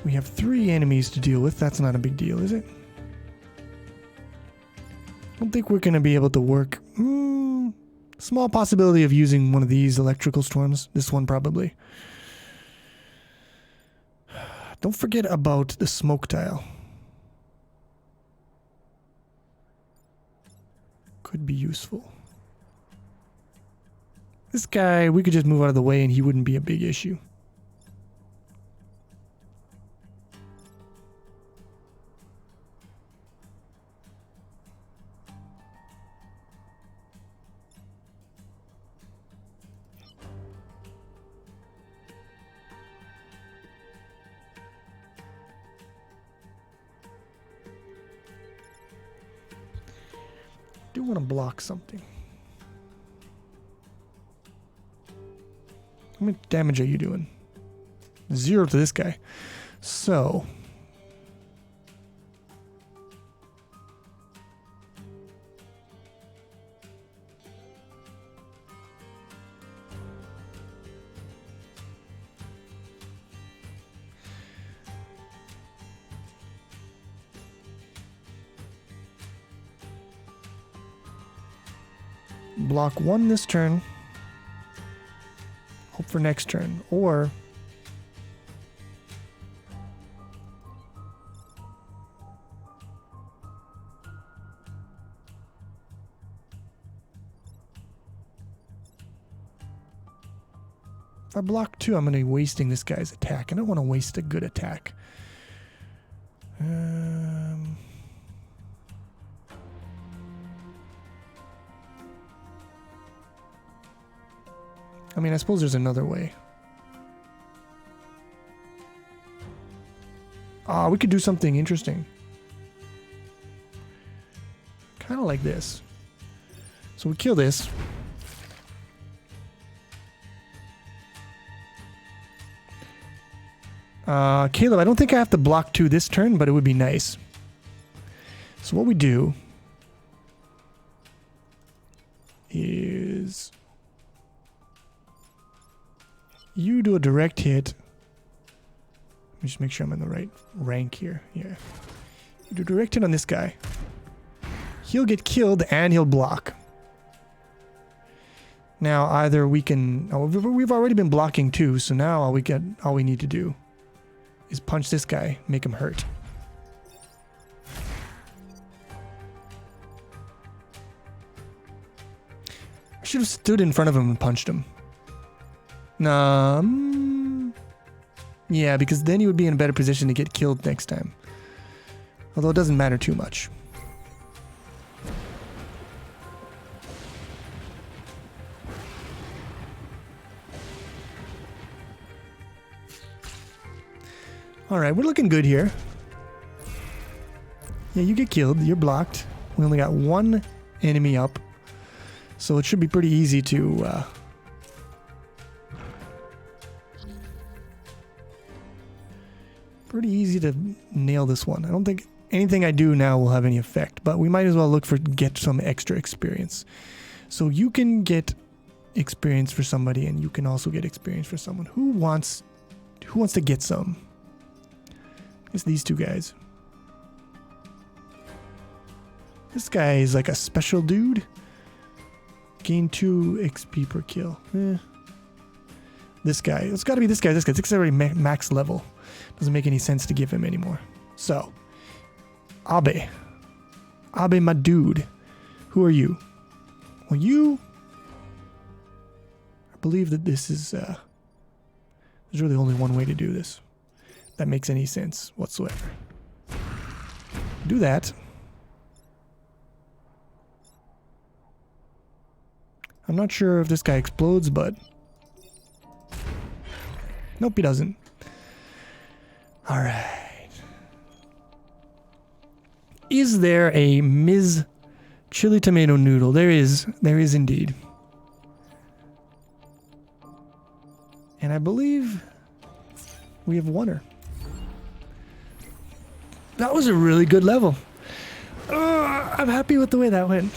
We have 3 enemies to deal with. That's not a big deal, is it? I don't think we're going to be able to work. Small possibility of using one of these electrical storms. This one probably. Don't forget about the smoke tile. Could be useful. This guy, we could just move out of the way and he wouldn't be a big issue. I do want to block something. How much damage are you doing? 0 to this guy. So. Block 1 this turn. Hope for next turn. Or if I block 2, I'm going to be wasting this guy's attack. I don't want to waste a good attack. I mean, I suppose there's another way. We could do something interesting. Kind of like this. So we kill this. Caleb, I don't think I have to block 2 this turn, but it would be nice. So what we do is you do a direct hit. Let me just make sure I'm in the right rank here. Yeah. You do a direct hit on this guy. He'll get killed and he'll block. Now either we can... Oh, we've already been blocking 2, so now all we need to do is punch this guy, make him hurt. should have stood in front of him and punched him. Nah. Yeah, because then he would be in a better position to get killed next time. Although it doesn't matter too much. Alright, we're looking good here. Yeah, you get killed. You're blocked. We only got one enemy up. So it should be pretty easy to... pretty easy to nail this one. I don't think anything I do now will have any effect. But we might as well look for get some extra experience. So you can get experience for somebody, and you can also get experience for someone. Who wants to get some? It's these two guys. This guy is like a special dude. Gain 2 XP per kill. This guy. It's got to be this guy. This guy. This guy's already max level. Doesn't make any sense to give him anymore. So, Abe. Abe, my dude. Who are you? Well, you... I believe that this is... there's really only one way to do this. That makes any sense whatsoever. Do that. I'm not sure if this guy explodes, but... Nope, he doesn't. Alright. Is there a Ms. Chili Tomato Noodle? There is. There is indeed. And I believe we have won her. That was a really good level. I'm happy with the way that went.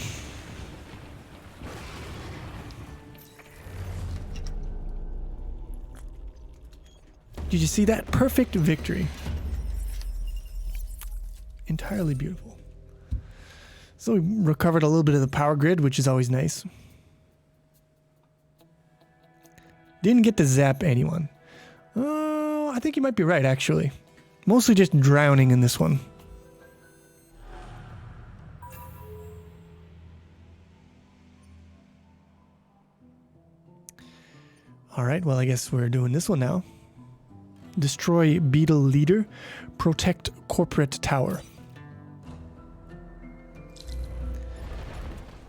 Did you see that? Perfect victory. Entirely beautiful. So we recovered a little bit of the power grid, which is always nice. Didn't get to zap anyone. I think you might be right, actually. Mostly just drowning in this one. Alright, well I guess we're doing this one now. Destroy Beetle leader. Protect corporate tower.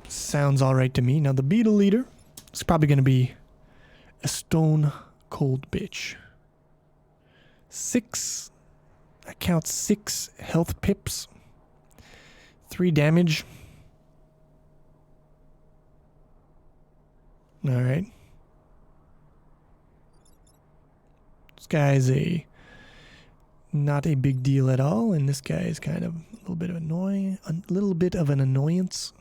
Sounds alright to me. Now the Beetle leader is probably going to be a stone cold bitch. 6... I count 6 health pips. 3 damage. Alright. This guy's not a big deal at all, and this guy is kind of a little bit of annoying, a little bit of an annoyance.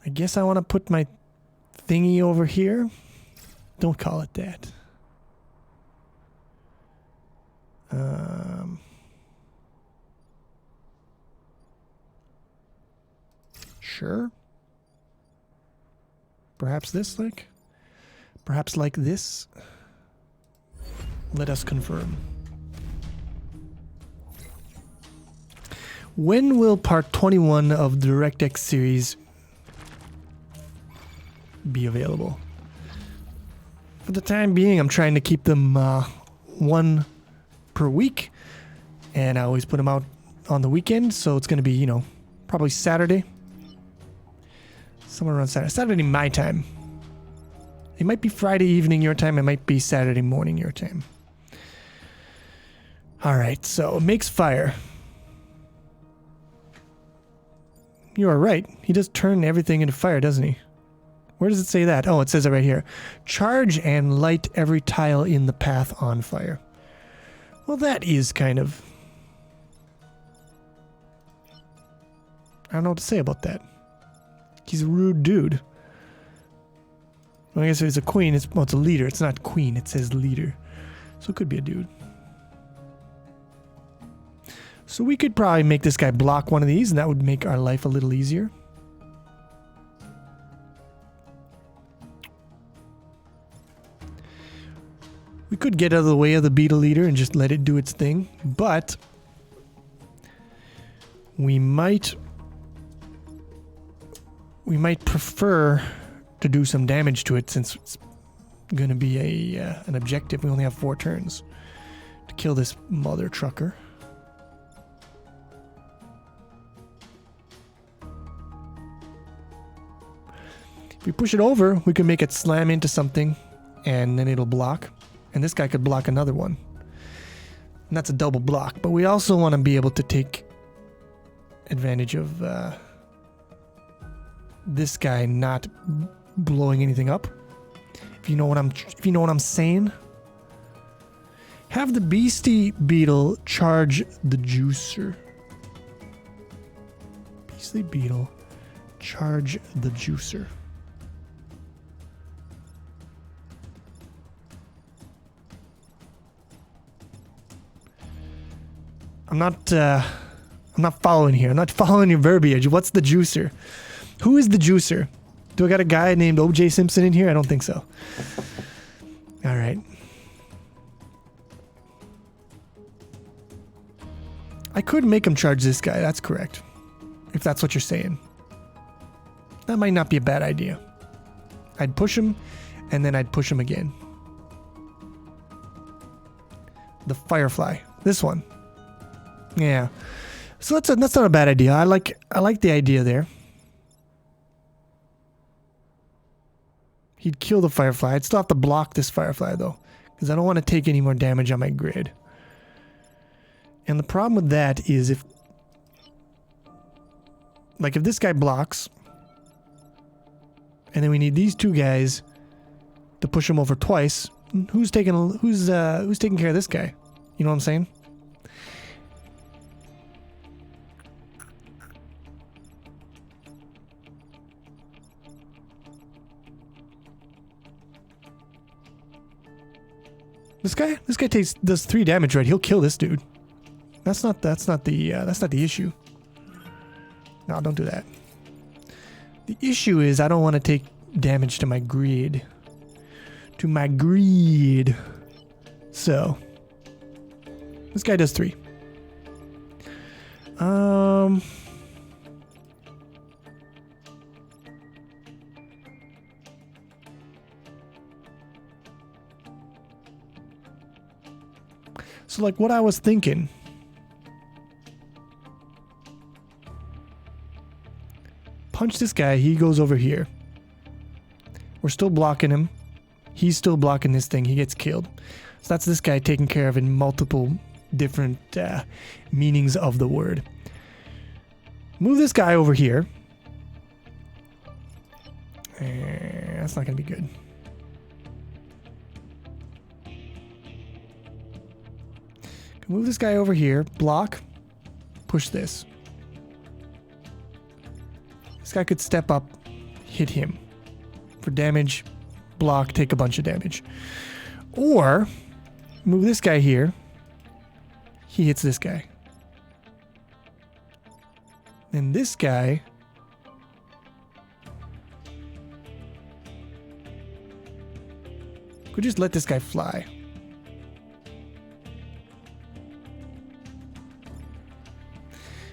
I guess I want to put my thingy over here. Don't call it that. Sure. Perhaps this, like? Perhaps like this? Let us confirm. When will part 21 of the DirectX series be available? For the time being, I'm trying to keep them one per week, and I always put them out on the weekend, so it's going to be, you know, probably Saturday. Somewhere around Saturday my time. It might be Friday evening your time, it might be Saturday morning your time. Alright, so makes fire. You are right. He does turn everything into fire, doesn't he? Where does it say that? Oh, it says it right here. Charge and light every tile in the path on fire. Well, that is kind of... I don't know what to say about that. He's a rude dude. Well, I guess if it's a queen, it's a leader. It's not queen, it says leader. So it could be a dude. So we could probably make this guy block one of these, and that would make our life a little easier. We could get out of the way of the Beetle leader and just let it do its thing, but we might we might prefer to do some damage to it since it's going to be an objective. We only have 4 turns to kill this mother trucker. If we push it over, we can make it slam into something and then it'll block. And this guy could block another one. And that's a double block. But we also want to be able to take advantage of this guy not blowing anything up. If you know what I'm saying. Have the beastie beetle charge the juicer. Beastly beetle charge the juicer. I'm not following here. I'm not following your verbiage. What's the juicer? Who is the juicer? Do I got a guy named O.J. Simpson in here? I don't think so. All right. I could make him charge this guy. That's correct. If that's what you're saying. That might not be a bad idea. I'd push him, and then I'd push him again. The Firefly. This one. Yeah. So that's not a bad idea. I like the idea there. He'd kill the Firefly. I'd still have to block this Firefly though, because I don't want to take any more damage on my grid. And the problem with that is if this guy blocks, and then we need these 2 guys to push him over twice, who's taking care of this guy? You know what I'm saying? This guy does 3 damage, right? He'll kill this dude. That's not the issue. No, don't do that. The issue is I don't want to take damage to my grid. So this guy does 3. So like what I was thinking, punch this guy, he goes over here. We're still blocking him. He's still blocking this thing. He gets killed. So that's this guy taken care of in multiple different meanings of the word. Move this guy over here. That's not going to be good. Move this guy over here. Block. Push this. This guy could step up, hit him for damage, block, take a bunch of damage. Or move this guy here. He hits this guy. Then this guy could just let this guy fly.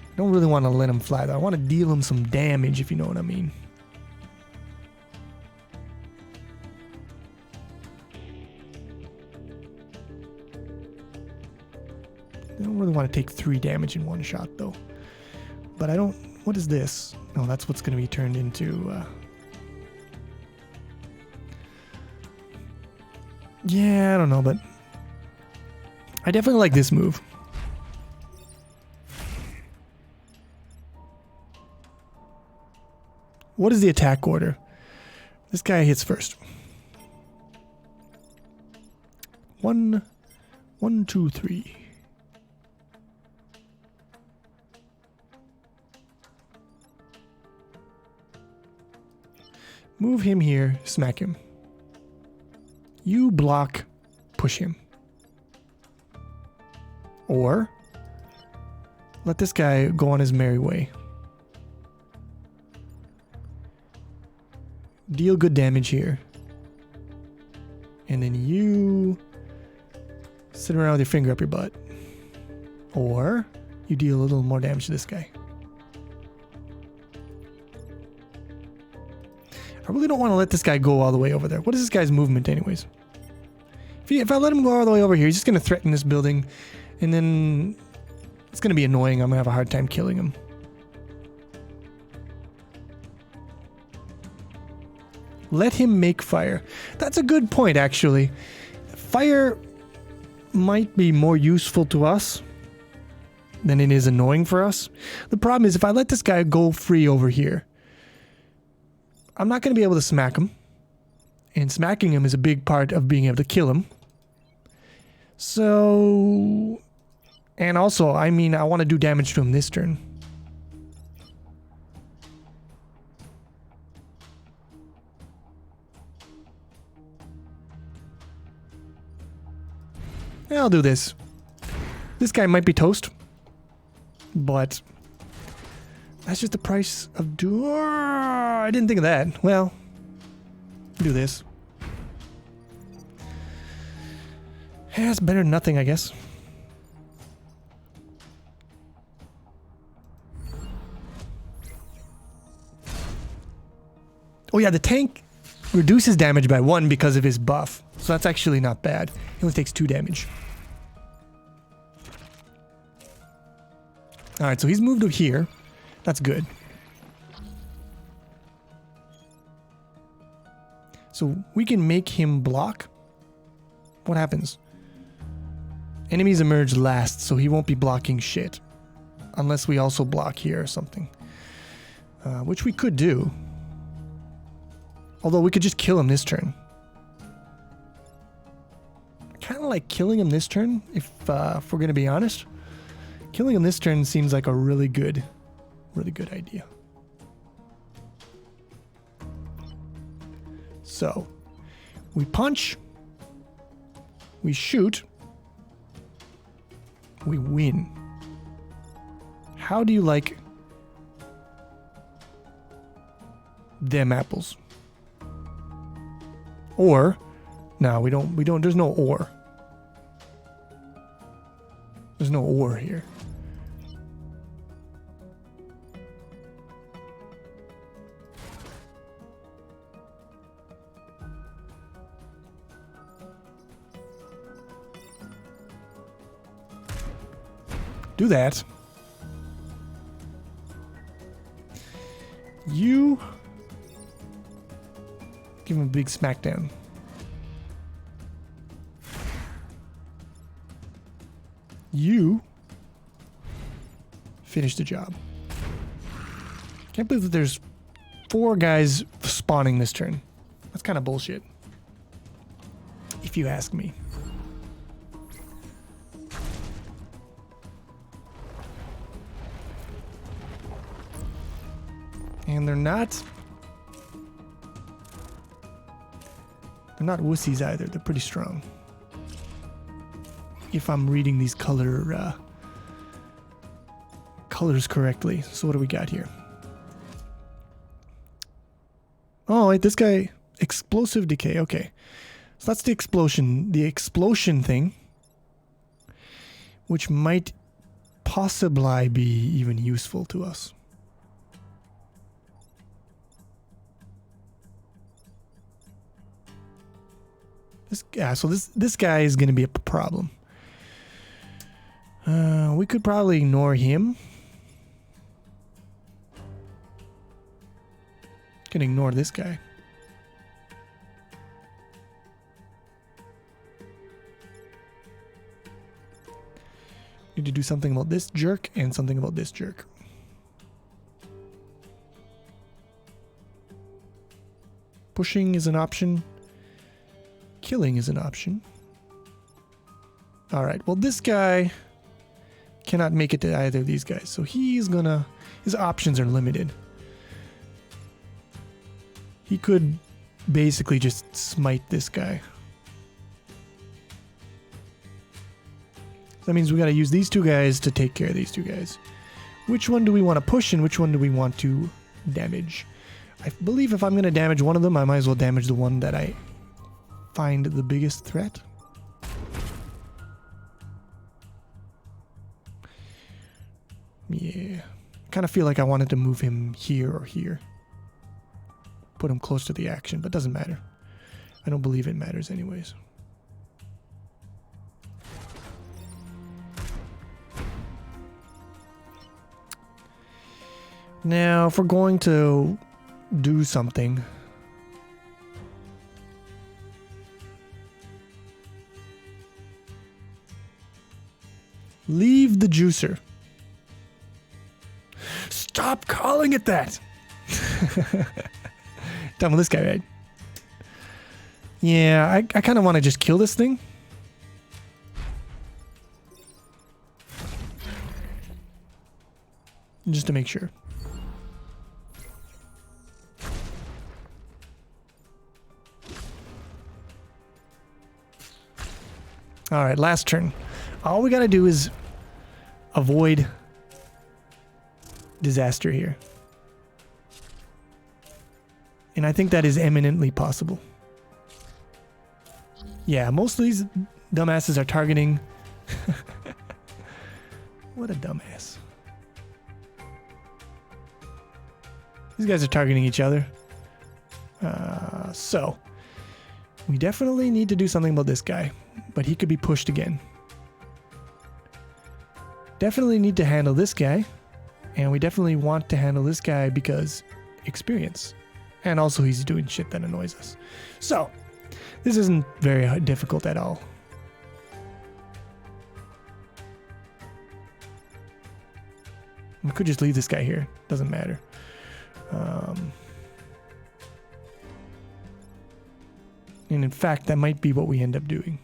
I don't really want to let him fly though. I want to deal him some damage, if you know what I mean. I don't really want to take 3 damage in one shot though. But I don't... What is this? No, that's what's going to be turned into... Yeah, I don't know, but... I definitely like this move. What is the attack order? This guy hits first. 1, 2, 3. Move him here, smack him. You block, push him. Or let this guy go on his merry way. Deal good damage here. And then you sit around with your finger up your butt. Or you deal a little more damage to this guy. I really don't want to let this guy go all the way over there. What is this guy's movement anyways? If I let him go all the way over here, he's just going to threaten this building. And then it's going to be annoying. I'm going to have a hard time killing him. Let him make fire. That's a good point, actually. Fire might be more useful to us than it is annoying for us. The problem is if I let this guy go free over here, I'm not going to be able to smack him. And smacking him is a big part of being able to kill him. So... And also, I mean, I want to do damage to him this turn. Yeah, I'll do this. This guy might be toast. But... That's just the price of I didn't think of that. Well... Do this. Yeah, it's better than nothing, I guess. Oh yeah, the tank reduces damage by 1 because of his buff. So that's actually not bad. He only takes 2 damage. Alright, so he's moved to here. That's good. So we can make him block. What happens? Enemies emerge last, so he won't be blocking shit. Unless we also block here or something. Which we could do. Although we could just kill him this turn. Kind of like killing him this turn, if we're going to be honest. Killing him this turn seems like a really good idea. So, we punch, we shoot, we win. How do you like them apples? Or, no, we don't, there's no or. There's no or here. Do that. You give him a big smackdown. You finish the job. Can't believe that there's 4 guys spawning this turn. That's kind of bullshit, if you ask me. And they're not wussies either. They're pretty strong. If I'm reading these colors correctly. So what do we got here? Oh, wait, this guy, explosive decay. Okay. So that's the explosion thing, which might possibly be even useful to us. This guy is going to be a problem. We could probably ignore him. Can ignore this guy. Need to do something about this jerk and something about this jerk. Pushing is an option. Killing is an option. Alright, well this guy cannot make it to either of these guys. So he's gonna... His options are limited. He could basically just smite this guy. That means we gotta use these 2 guys to take care of these 2 guys. Which one do we want to push and which one do we want to damage? I believe if I'm gonna damage one of them, I might as well damage the one that I find the biggest threat. Yeah. Kind of feel like I wanted to move him here or here. put him close to the action, but doesn't matter. I don't believe it matters anyways. Now, if we're going to do something, leave the juicer. Stop calling it that. Done with this guy, right? Yeah, I kind of want to just kill this thing. Just to make sure. Alright, last turn. All we gotta do is avoid disaster here. And I think that is eminently possible. Yeah, most of these dumbasses are targeting... What a dumbass. These guys are targeting each other. So, we definitely need to do something about this guy. But he could be pushed again. Definitely need to handle this guy. And we definitely want to handle this guy because experience. And also he's doing shit that annoys us. So, this isn't very difficult at all. We could just leave this guy here. Doesn't matter. And in fact, that might be what we end up doing.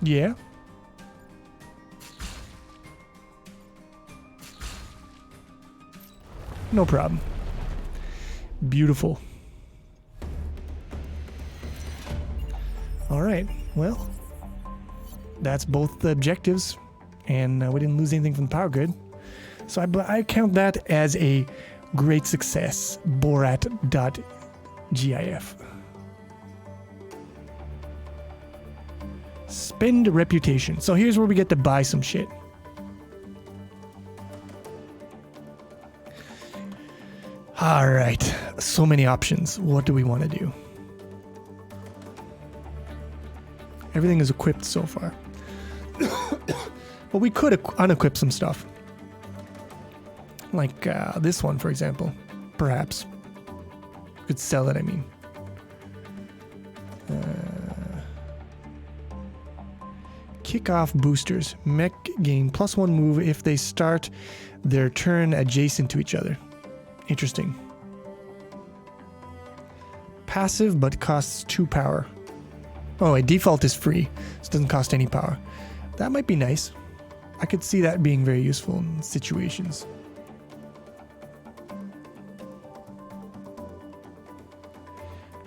Yeah. No problem. Beautiful. All right. Well, that's both the objectives, and we didn't lose anything from the power grid. So I count that as a great success. Borat.gif. Spend reputation. So here's where we get to buy some shit. All right. So many options. What do we want to do? Everything is equipped so far. But we could unequip some stuff. Like this one, for example. Perhaps. Could sell it, I mean. Kick-off boosters. Mech gain +1 move if they start their turn adjacent to each other. Interesting. Passive, but costs 2 power. Oh, wait, default is free. So it doesn't cost any power. That might be nice. I could see that being very useful in situations.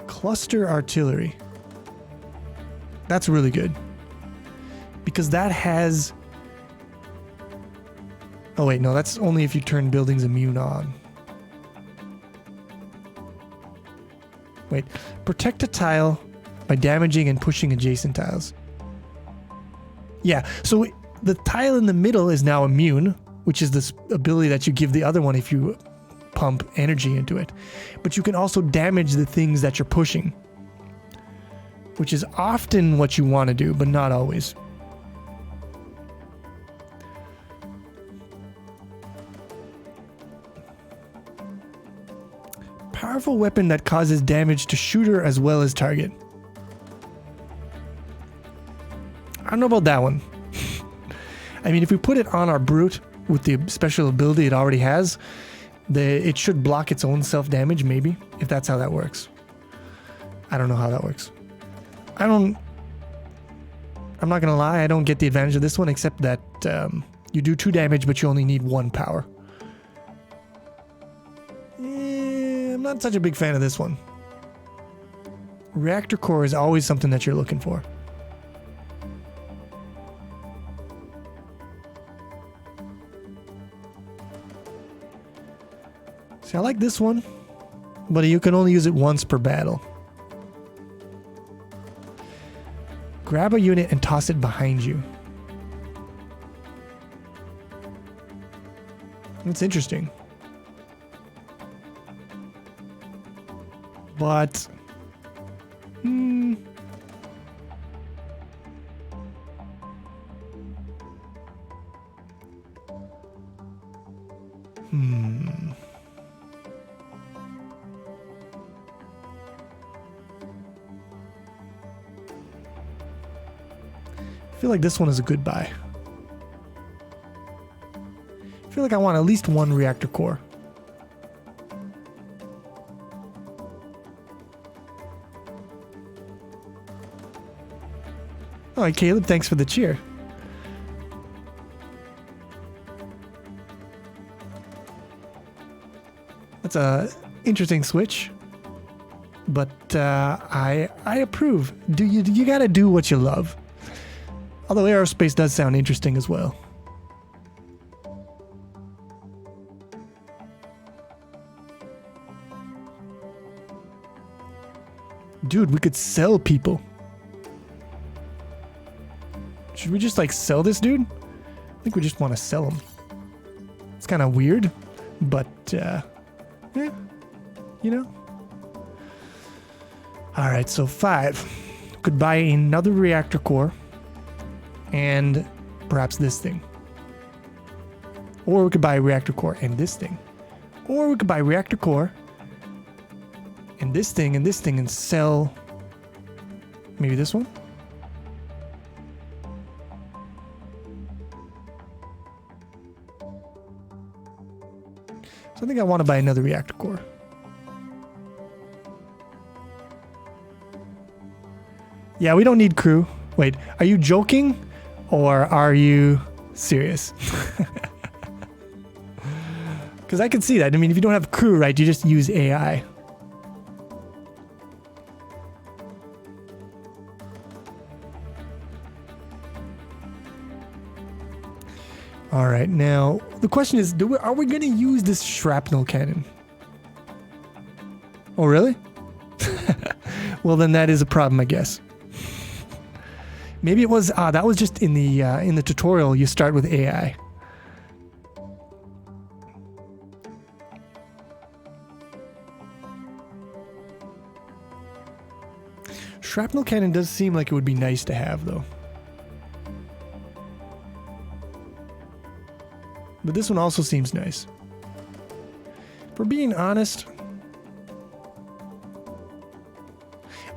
Cluster artillery. That's really good. Because that has... Oh wait, no, that's only if you turn buildings immune on. Wait, protect a tile by damaging and pushing adjacent tiles. Yeah, so the tile in the middle is now immune, which is this ability that you give the other one if you pump energy into it. But you can also damage the things that you're pushing, which is often what you want to do, but not always. Powerful weapon that causes damage to shooter as well as target. I don't know about that one. I mean, if we put it on our brute with the special ability it already has, it should block its own self-damage, maybe, if that's how that works. I don't know how that works. I'm not gonna lie, I don't get the advantage of this one, except that you do 2 damage, but you only need 1 power. I'm not such a big fan of this one. Reactor core is always something that you're looking for. See, I like this one. But you can only use it once per battle. Grab a unit and toss it behind you. That's interesting. But... I feel like this one is a good buy. I feel like I want at least one reactor core. All right, Caleb, thanks for the cheer. That's a interesting switch, but I approve. You gotta do what you love. Although aerospace does sound interesting as well. Dude, we could sell people. Should we just like sell this dude? I think we just want to sell him. It's kind of weird, but yeah, you know. All right, so 5. Could buy another reactor core and perhaps this thing. Or we could buy a reactor core and this thing. Or we could buy a reactor core and this thing and sell maybe this one. So I think I want to buy another reactor core. Yeah, we don't need crew. Wait, are you joking or are you serious? Because I can see that. I mean, if you don't have crew, right, you just use AI. All right, now the question is, are we going to use this shrapnel cannon? Oh, really? Well, then that is a problem, I guess. Maybe it was that was just in the tutorial. You start with AI. Shrapnel cannon does seem like it would be nice to have, though. But this one also seems nice. For being honest,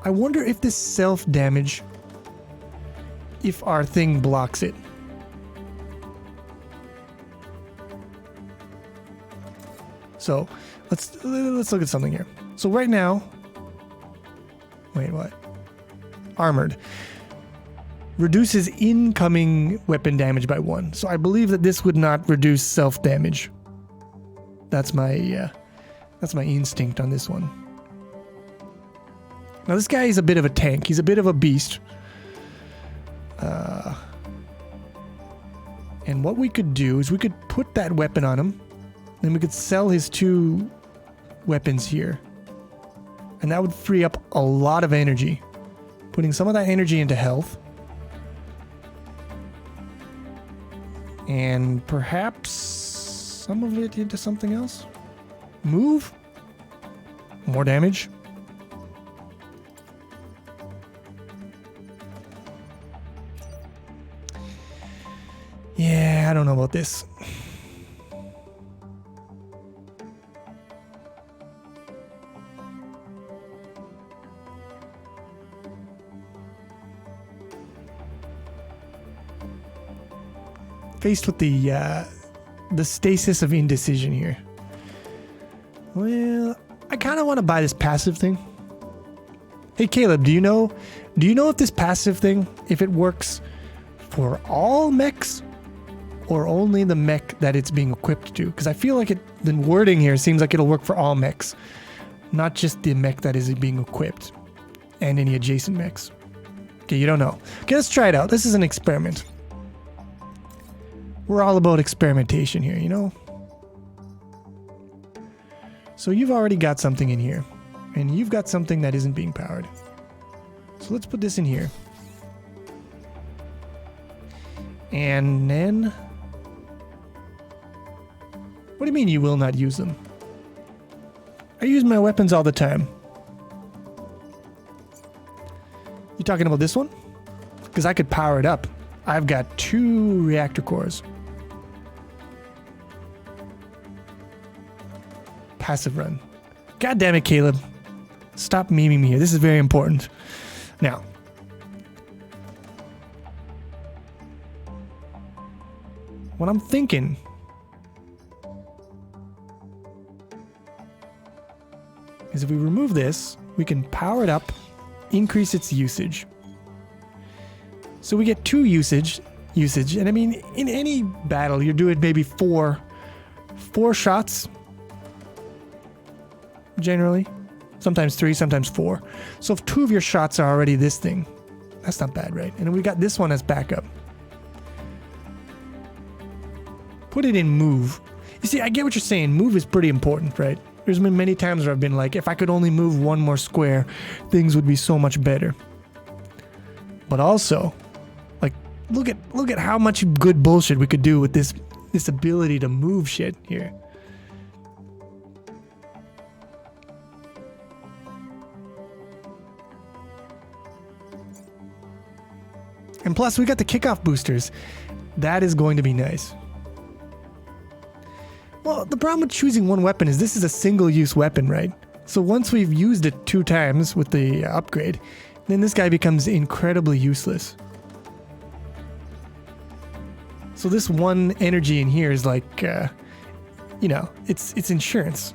I wonder if this self-damage, if our thing blocks it. So let's look at something here. So right now, wait, what? Armored. Reduces incoming weapon damage by 1. So I believe that this would not reduce self-damage. That's my instinct on this one. Now this guy is a bit of a tank. He's a bit of a beast. And what we could do is we could put that weapon on him. Then we could sell his 2 weapons here. And that would free up a lot of energy. Putting some of that energy into health. And perhaps some of it into something else. Move. More damage. Yeah, I don't know about this. Faced with the stasis of indecision here. Well, I kind of want to buy this passive thing. Hey Caleb, do you know if this passive thing, if it works for all mechs or only the mech that it's being equipped to? Because I feel like the wording here seems like it'll work for all mechs, not just the mech that is being equipped and any adjacent mechs. Okay, you don't know. Okay, let's try it out. This is an experiment. We're all about experimentation here, you know? So you've already got something in here. And you've got something that isn't being powered. So let's put this in here. And then... What do you mean you will not use them? I use my weapons all the time. You talking about this one? Because I could power it up. I've got 2 reactor cores. Passive run. God damn it, Caleb. Stop memeing me here. This is very important. Now. What I'm thinking is if we remove this, we can power it up, increase its usage. So we get 2 usage, and I mean, in any battle, you're doing maybe 4 shots, generally. Sometimes 3, sometimes 4. So if 2 of your shots are already this thing, that's not bad, right? And then we got this one as backup. Put it in move. You see, I get what you're saying. Move is pretty important, right? There's been many times where I've been like, if I could only move 1 more square, things would be so much better. But also, like, look at how much good bullshit we could do with this ability to move shit here. And plus, we got the kickoff boosters. That is going to be nice. Well, the problem with choosing one weapon is this is a single-use weapon, right? So once we've used it 2 times with the upgrade, then this guy becomes incredibly useless. So this 1 energy in here is like, you know, it's insurance.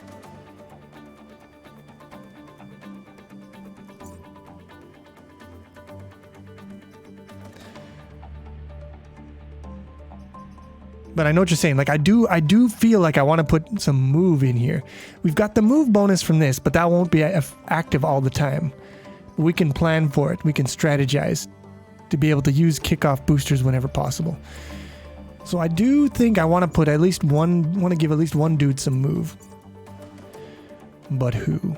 But I know what you're saying. Like, I do feel like I want to put some move in here. We've got the move bonus from this, but that won't be active all the time. We can plan for it. We can strategize to be able to use kickoff boosters whenever possible. So I do think I want to put at least one, want to give at least one dude some move. But who?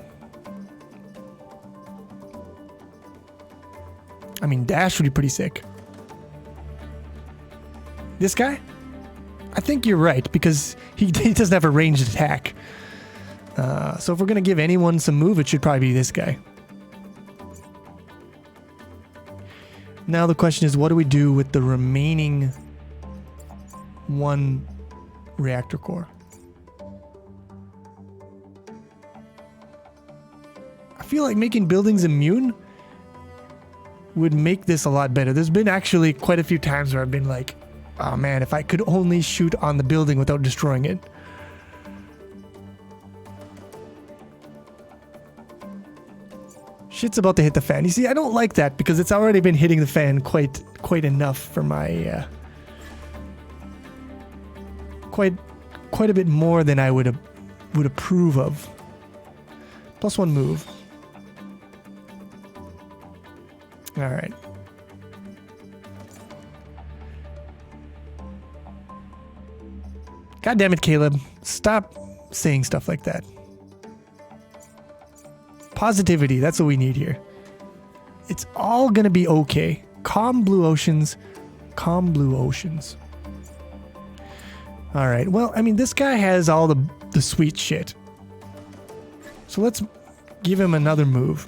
I mean, Dash would be pretty sick. This guy? I think you're right, because he doesn't have a ranged attack. So if we're going to give anyone some move, it should probably be this guy. Now the question is, what do we do with the remaining 1 reactor core? I feel like making buildings immune would make this a lot better. There's been actually quite a few times where I've been like, oh man, if I could only shoot on the building without destroying it. Shit's about to hit the fan. You see, I don't like that because it's already been hitting the fan quite enough for my quite a bit more than I would approve of. +1 move. All right. God damn it, Caleb. Stop saying stuff like that. Positivity, that's what we need here. It's all gonna be okay. Calm blue oceans. Calm blue oceans. Alright, well, I mean, this guy has all the sweet shit. So let's give him another move.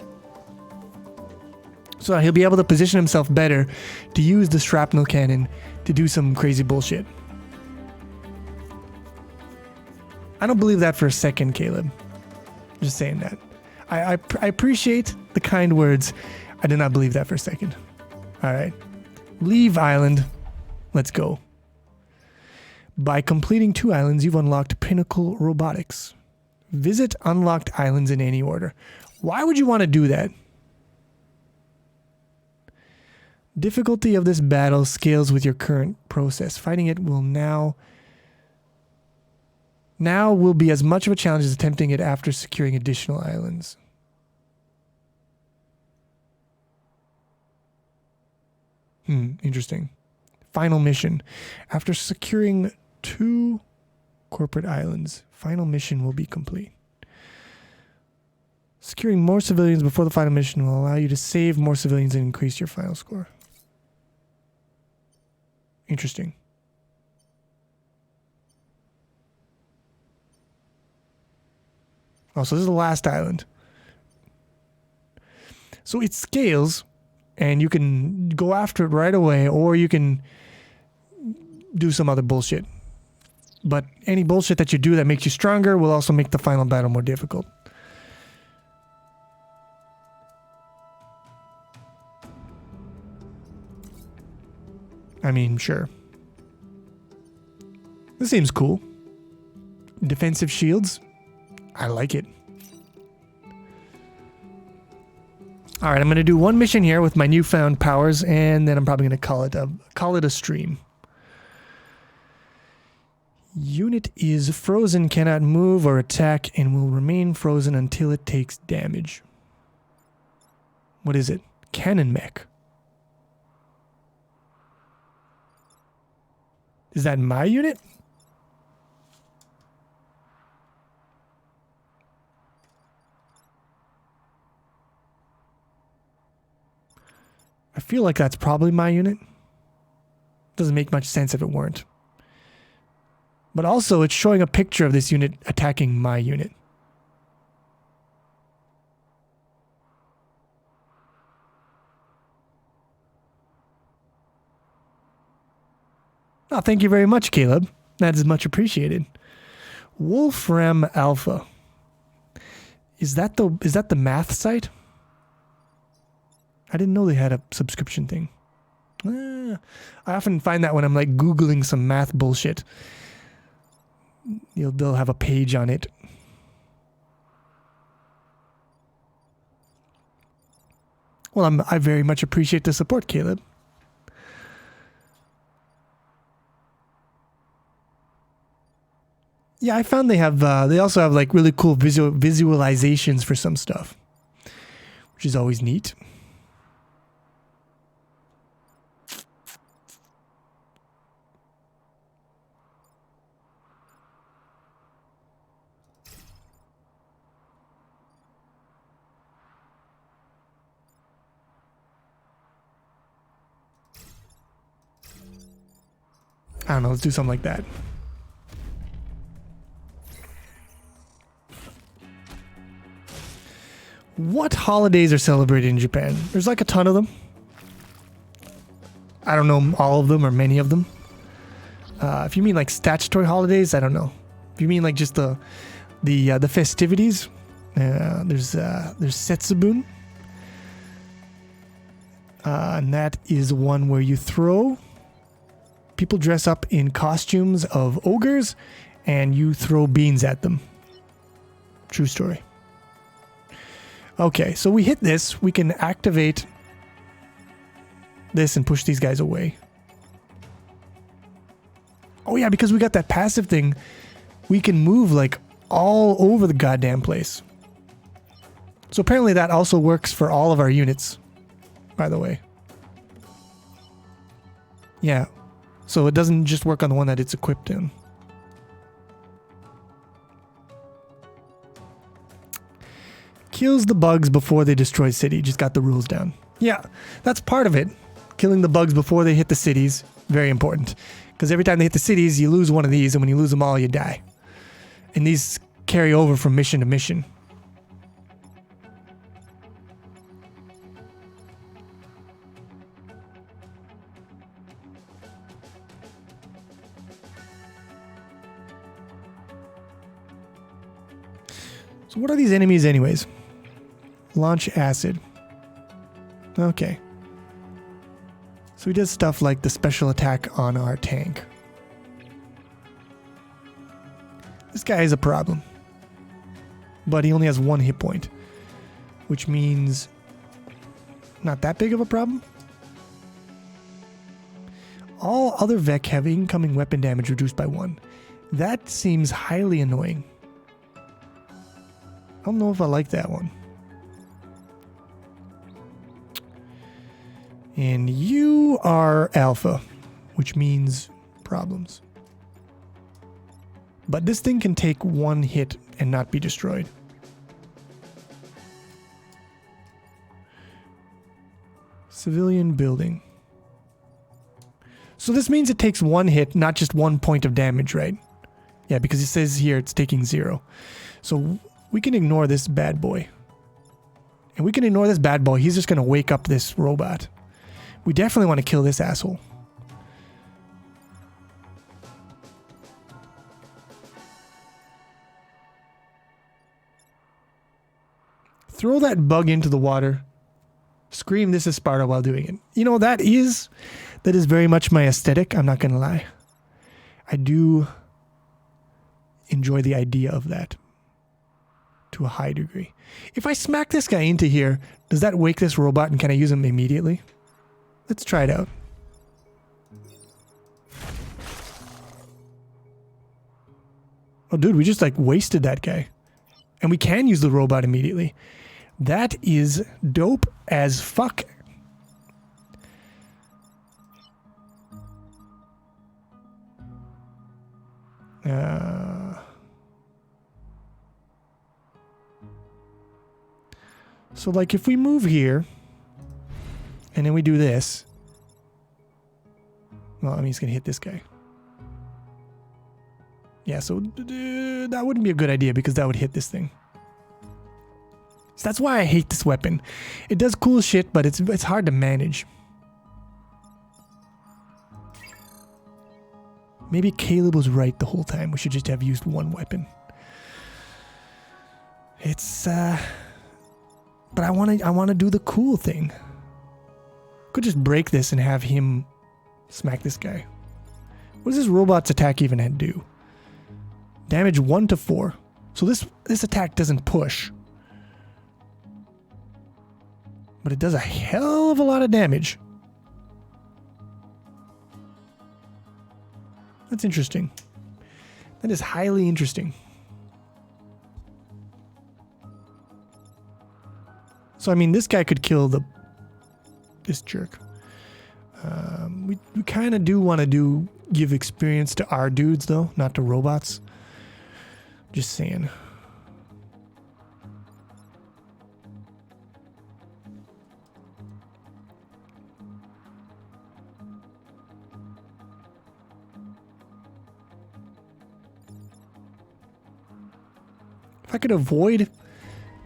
So he'll be able to position himself better to use the shrapnel cannon to do some crazy bullshit. I don't believe that for a second, Caleb. Just saying that. I appreciate the kind words. I do not believe that for a second. All right. Leave island. Let's go. By completing 2 islands, you've unlocked Pinnacle Robotics. Visit unlocked islands in any order. Why would you want to do that? Difficulty of this battle scales with your current process. Fighting it will now will be as much of a challenge as attempting it after securing additional islands. Interesting. Final mission. After securing 2 corporate islands, final mission will be complete. Securing more civilians before the final mission will allow you to save more civilians and increase your final score. Interesting. Oh, so this is the last island. So it scales, and you can go after it right away, or you can do some other bullshit. But any bullshit that you do that makes you stronger will also make the final battle more difficult. I mean, sure. This seems cool. Defensive shields. I like it. Alright, I'm going to do one mission here with my newfound powers, and then I'm probably going to call it a stream. Unit is frozen, cannot move or attack, and will remain frozen until it takes damage. What is it? Cannon mech. Is that my unit? I feel like that's probably my unit. Doesn't make much sense if it weren't. But also, it's showing a picture of this unit attacking my unit. Oh, thank you very much, Caleb. That is much appreciated. Wolfram Alpha. Is that the math site? I didn't know they had a subscription thing. I often find that when I'm like Googling some math bullshit. They'll have a page on it. Well, I very much appreciate the support, Caleb. Yeah, I found they also have like really cool visualizations for some stuff, which is always neat. I don't know, let's do something like that. What holidays are celebrated in Japan? There's like a ton of them. I don't know all of them or many of them. If you mean like statutory holidays, I don't know. If you mean like just the festivities, there's Setsubun. And that is one where you throw. People dress up in costumes of ogres, and you throw beans at them. True story. Okay, so we hit this. We can activate this and push these guys away. Oh yeah, because we got that passive thing, we can move like all over the goddamn place. So apparently that also works for all of our units, by the way. Yeah. So it doesn't just work on the one that it's equipped in. Kills the bugs before they destroy city. Just got the rules down. Yeah, that's part of it. Killing the bugs before they hit the cities. Very important. Because every time they hit the cities, you lose one of these, and when you lose them all, you die. And these carry over from mission to mission. So what are these enemies anyways? Launch acid. Okay. So he does stuff like the special attack on our tank. This guy is a problem. But he only has 1 hit point. Which means not that big of a problem. All other Vec have incoming weapon damage reduced by 1. That seems highly annoying. I don't know if I like that one. And you are alpha, which means problems. But this thing can take 1 hit and not be destroyed. Civilian building. So this means it takes one hit, not just 1 point of damage, right? Yeah, because it says here it's taking 0. So we can ignore this bad boy. And we can ignore this bad boy. He's just going to wake up this robot. We definitely want to kill this asshole. Throw that bug into the water. Scream, "This is Sparta," while doing it. You know, that is very much my aesthetic. I'm not going to lie. I do enjoy the idea of that to a high degree. If I smack this guy into here, does that wake this robot and can I use him immediately? Let's try it out. Oh, dude, we just like wasted that guy. And we can use the robot immediately. That is dope as fuck. So like if we move here and then we do this, well, I mean, he's gonna hit this guy. Yeah, so that wouldn't be a good idea because that would hit this thing. So that's why I hate this weapon. It does cool shit, but it's hard to manage. Maybe Caleb was right the whole time. We should just have used one weapon. It's but I want to do the cool thing. Could just break this and have him smack this guy. What does this robot's attack even do? Damage 1 to 4. So this attack doesn't push. But it does a hell of a lot of damage. That's interesting. That is highly interesting. So I mean, this guy could kill this jerk. We kind of do want to give experience to our dudes though, not to robots. Just saying. If I could avoid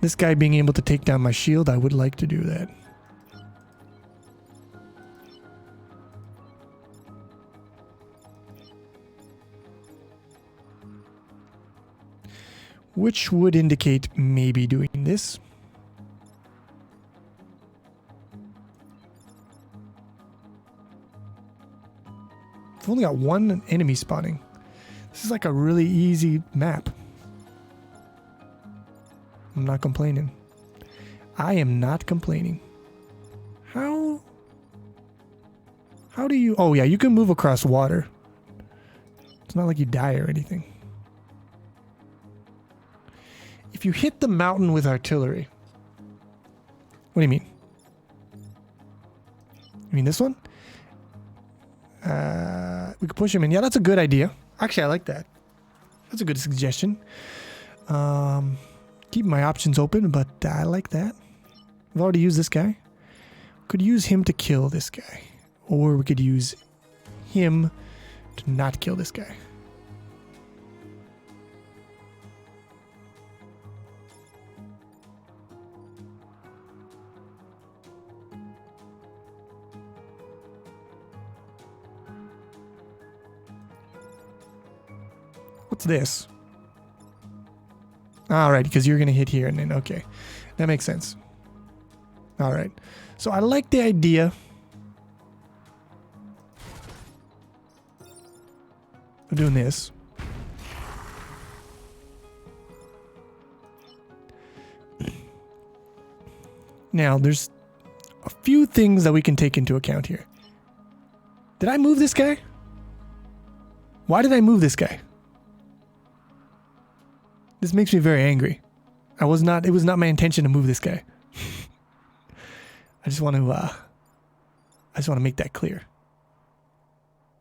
this guy being able to take down my shield, I would like to do that. Which would indicate maybe doing this. I've only got one enemy spawning. This is like a really easy map. I'm not complaining. I am not complaining. How do you... Oh yeah, you can move across water. It's not like you die or anything. If you hit the mountain with artillery... What do you mean? You mean this one? We could push him in. Yeah, that's a good idea. Actually, I like that. That's a good suggestion. Keep my options open, but I like that. I've already used this guy. Could use him to kill this guy. Or we could use him to not kill this guy. What's this? Alright, because you're going to hit here and then, okay. That makes sense. Alright. So I like the idea of doing this. Now, there's a few things that we can take into account here. Did I move this guy? Why did I move this guy? This makes me very angry. It was not my intention to move this guy. I just want to make that clear.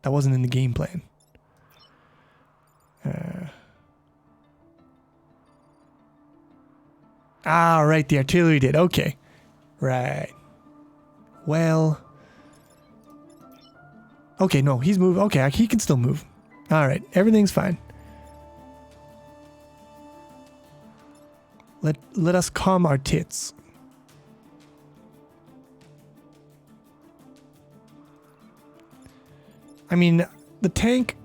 That wasn't in the game plan. Right, the artillery did. Okay. Right. Well. Okay, no, he's moving. Okay, he can still move. Alright, everything's fine. Let us calm our tits. I mean, the tank...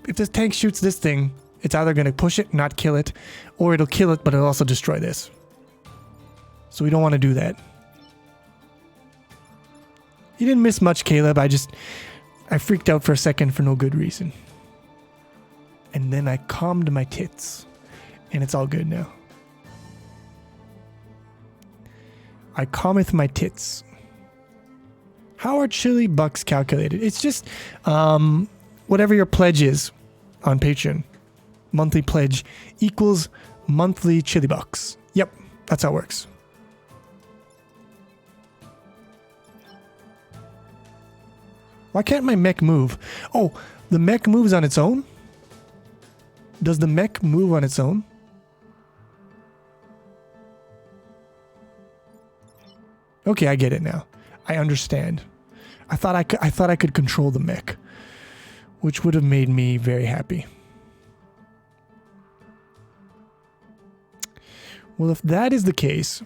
If this tank shoots this thing, it's either going to push it, not kill it, or it'll kill it, but it'll also destroy this. So we don't want to do that. You didn't miss much, Caleb. I freaked out for a second for no good reason. And then I calmed my tits. And it's all good now. I calmeth my tits. How are chili bucks calculated? It's just whatever your pledge is on Patreon. Monthly pledge equals monthly chili bucks. Yep, that's how it works. Why can't my mech move? Oh, the mech moves on its own? Does the mech move on its own? Okay, I get it now. I understand. I thought I could control the mech, which would have made me very happy. Well, if that is the case,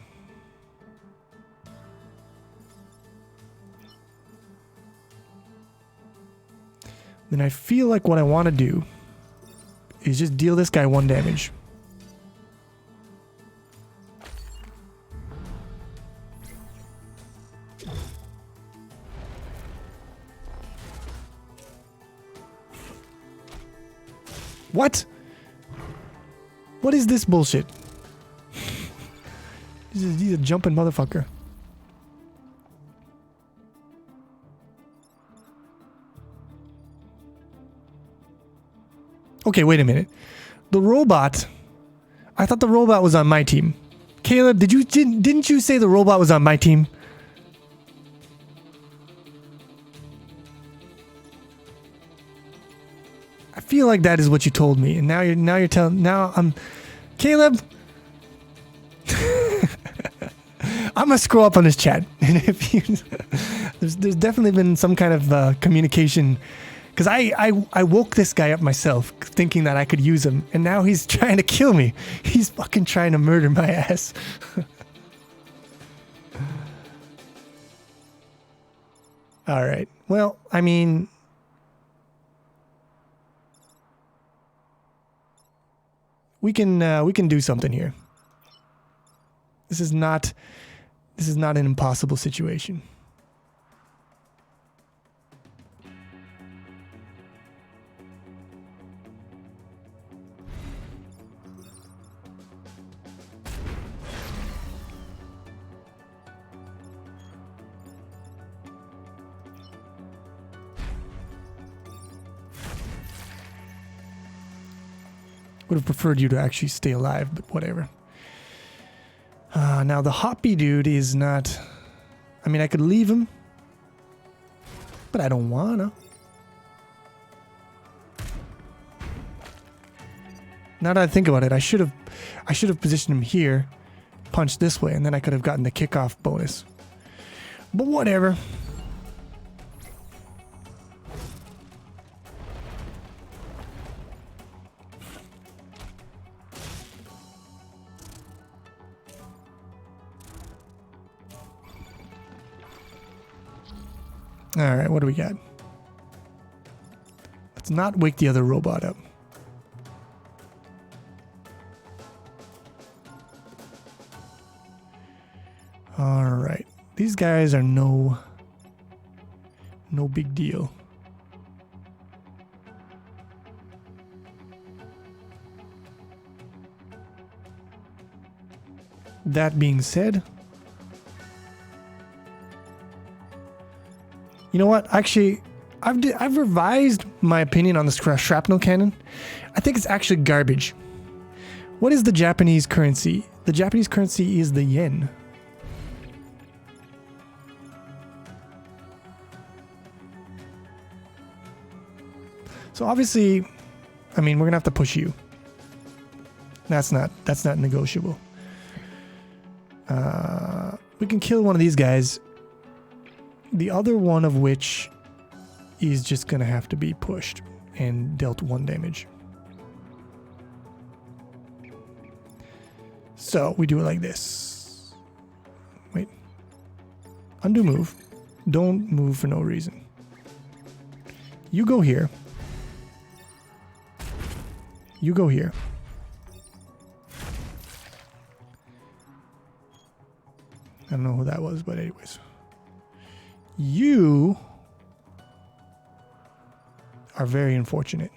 then I feel like what I want to do is just deal this guy 1 damage. What? What is this bullshit? He's a jumping motherfucker. Okay, wait a minute. The robot... I thought the robot was on my team. Caleb, didn't you say the robot was on my team? I feel like that is what you told me, and now you're telling... Now I'm... Caleb! I'm gonna scroll up on this chat, and if you... there's definitely been some kind of communication... Because I woke this guy up myself, thinking that I could use him, and now he's trying to kill me. He's fucking trying to murder my ass. Alright, well, I mean... We can do something here. This is not an impossible situation. Would have preferred you to actually stay alive, but whatever. Now the hoppy dude is not... I mean, I could leave him, but I don't wanna. Now that I think about it, I should have positioned him here, punched this way, and then I could have gotten the kickoff bonus. But whatever. Alright, what do we got? Let's not wake the other robot up. Alright. These guys are no big deal. That being said... You know what? Actually, I've revised my opinion on the shrapnel cannon. I think it's actually garbage. What is the Japanese currency? The Japanese currency is the yen. So obviously, I mean, we're gonna have to push you. That's not negotiable. We can kill one of these guys. The other one of which is just going to have to be pushed and dealt 1 damage. So we do it like this. Wait. Undo move. Don't move for no reason. You go here. You go here. I don't know who that was, but anyways. You are very unfortunate.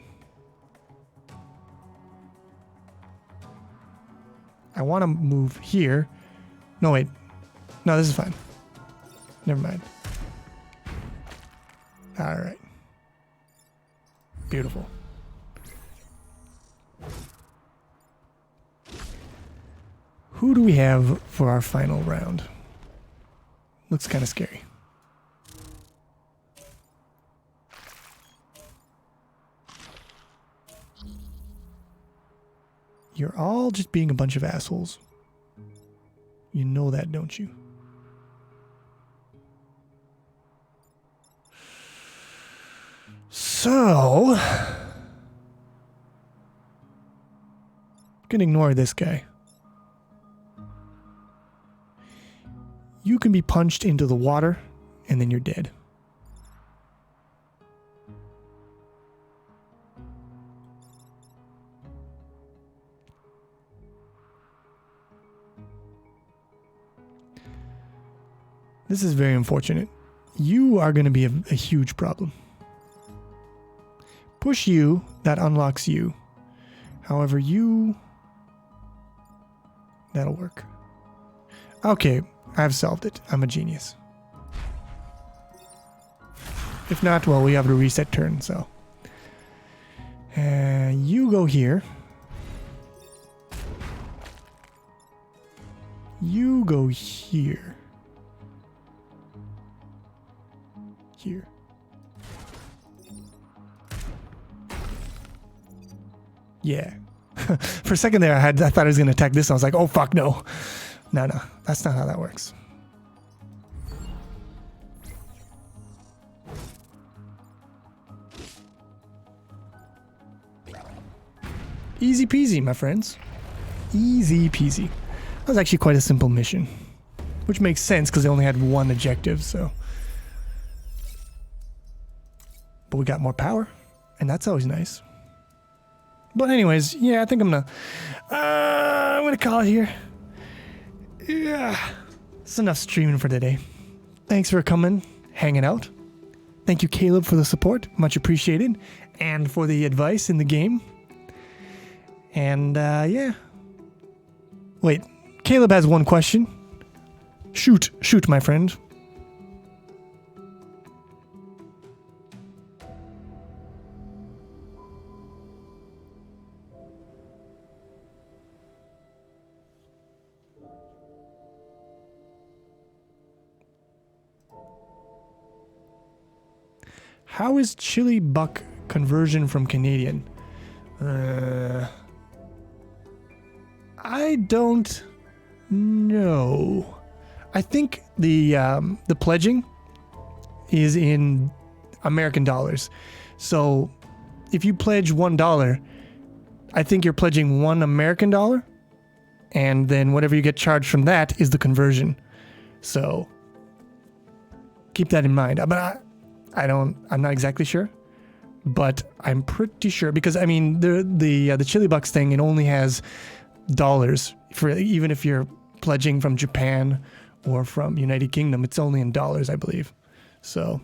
I want to move here. No, wait. No, this is fine. Never mind. All right. Beautiful. Who do we have for our final round? Looks kind of scary. You're all just being a bunch of assholes. You know that, don't you? So, you can ignore this guy. You can be punched into the water, and then you're dead. This is very unfortunate. You are going to be a huge problem. Push you, that unlocks you. However, you... That'll work. Okay, I've solved it. I'm a genius. If not, well, we have to reset turn, so... you go here. You go here. Here. Yeah. For a second there, I thought I was going to attack this. I was like, oh, fuck, no. No, that's not how that works. Easy peasy, my friends. Easy peasy. That was actually quite a simple mission. Which makes sense because they only had 1 objective, so... But we got more power, and that's always nice. But anyways, yeah, I think I'm gonna call it here. Yeah, it's enough streaming for today. Thanks for coming, hanging out. Thank you, Caleb, for the support, much appreciated, and for the advice in the game. And yeah. Wait, Caleb has 1 question. Shoot, my friend. How is chili buck conversion from Canadian? I don't know. I think the pledging is in American dollars. So if you pledge $1, I think you're pledging $1 American dollar, and then whatever you get charged from that is the conversion. So keep that in mind. But I'm not exactly sure, but I'm pretty sure because I mean the chili bucks thing, it only has dollars for even if you're pledging from Japan or from United Kingdom, it's only in dollars, I believe. So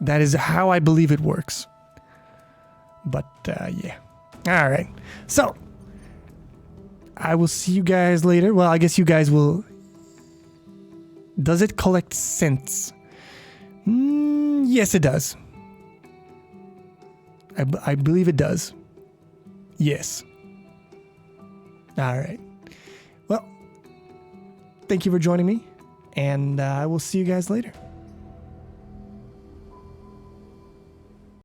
that is how I believe it works. But yeah. All right. So I will see you guys later. Well, I guess you guys will. Does it collect cents? Yes, it does. I believe it does. Yes. All right. Well, thank you for joining me, and I will see you guys later.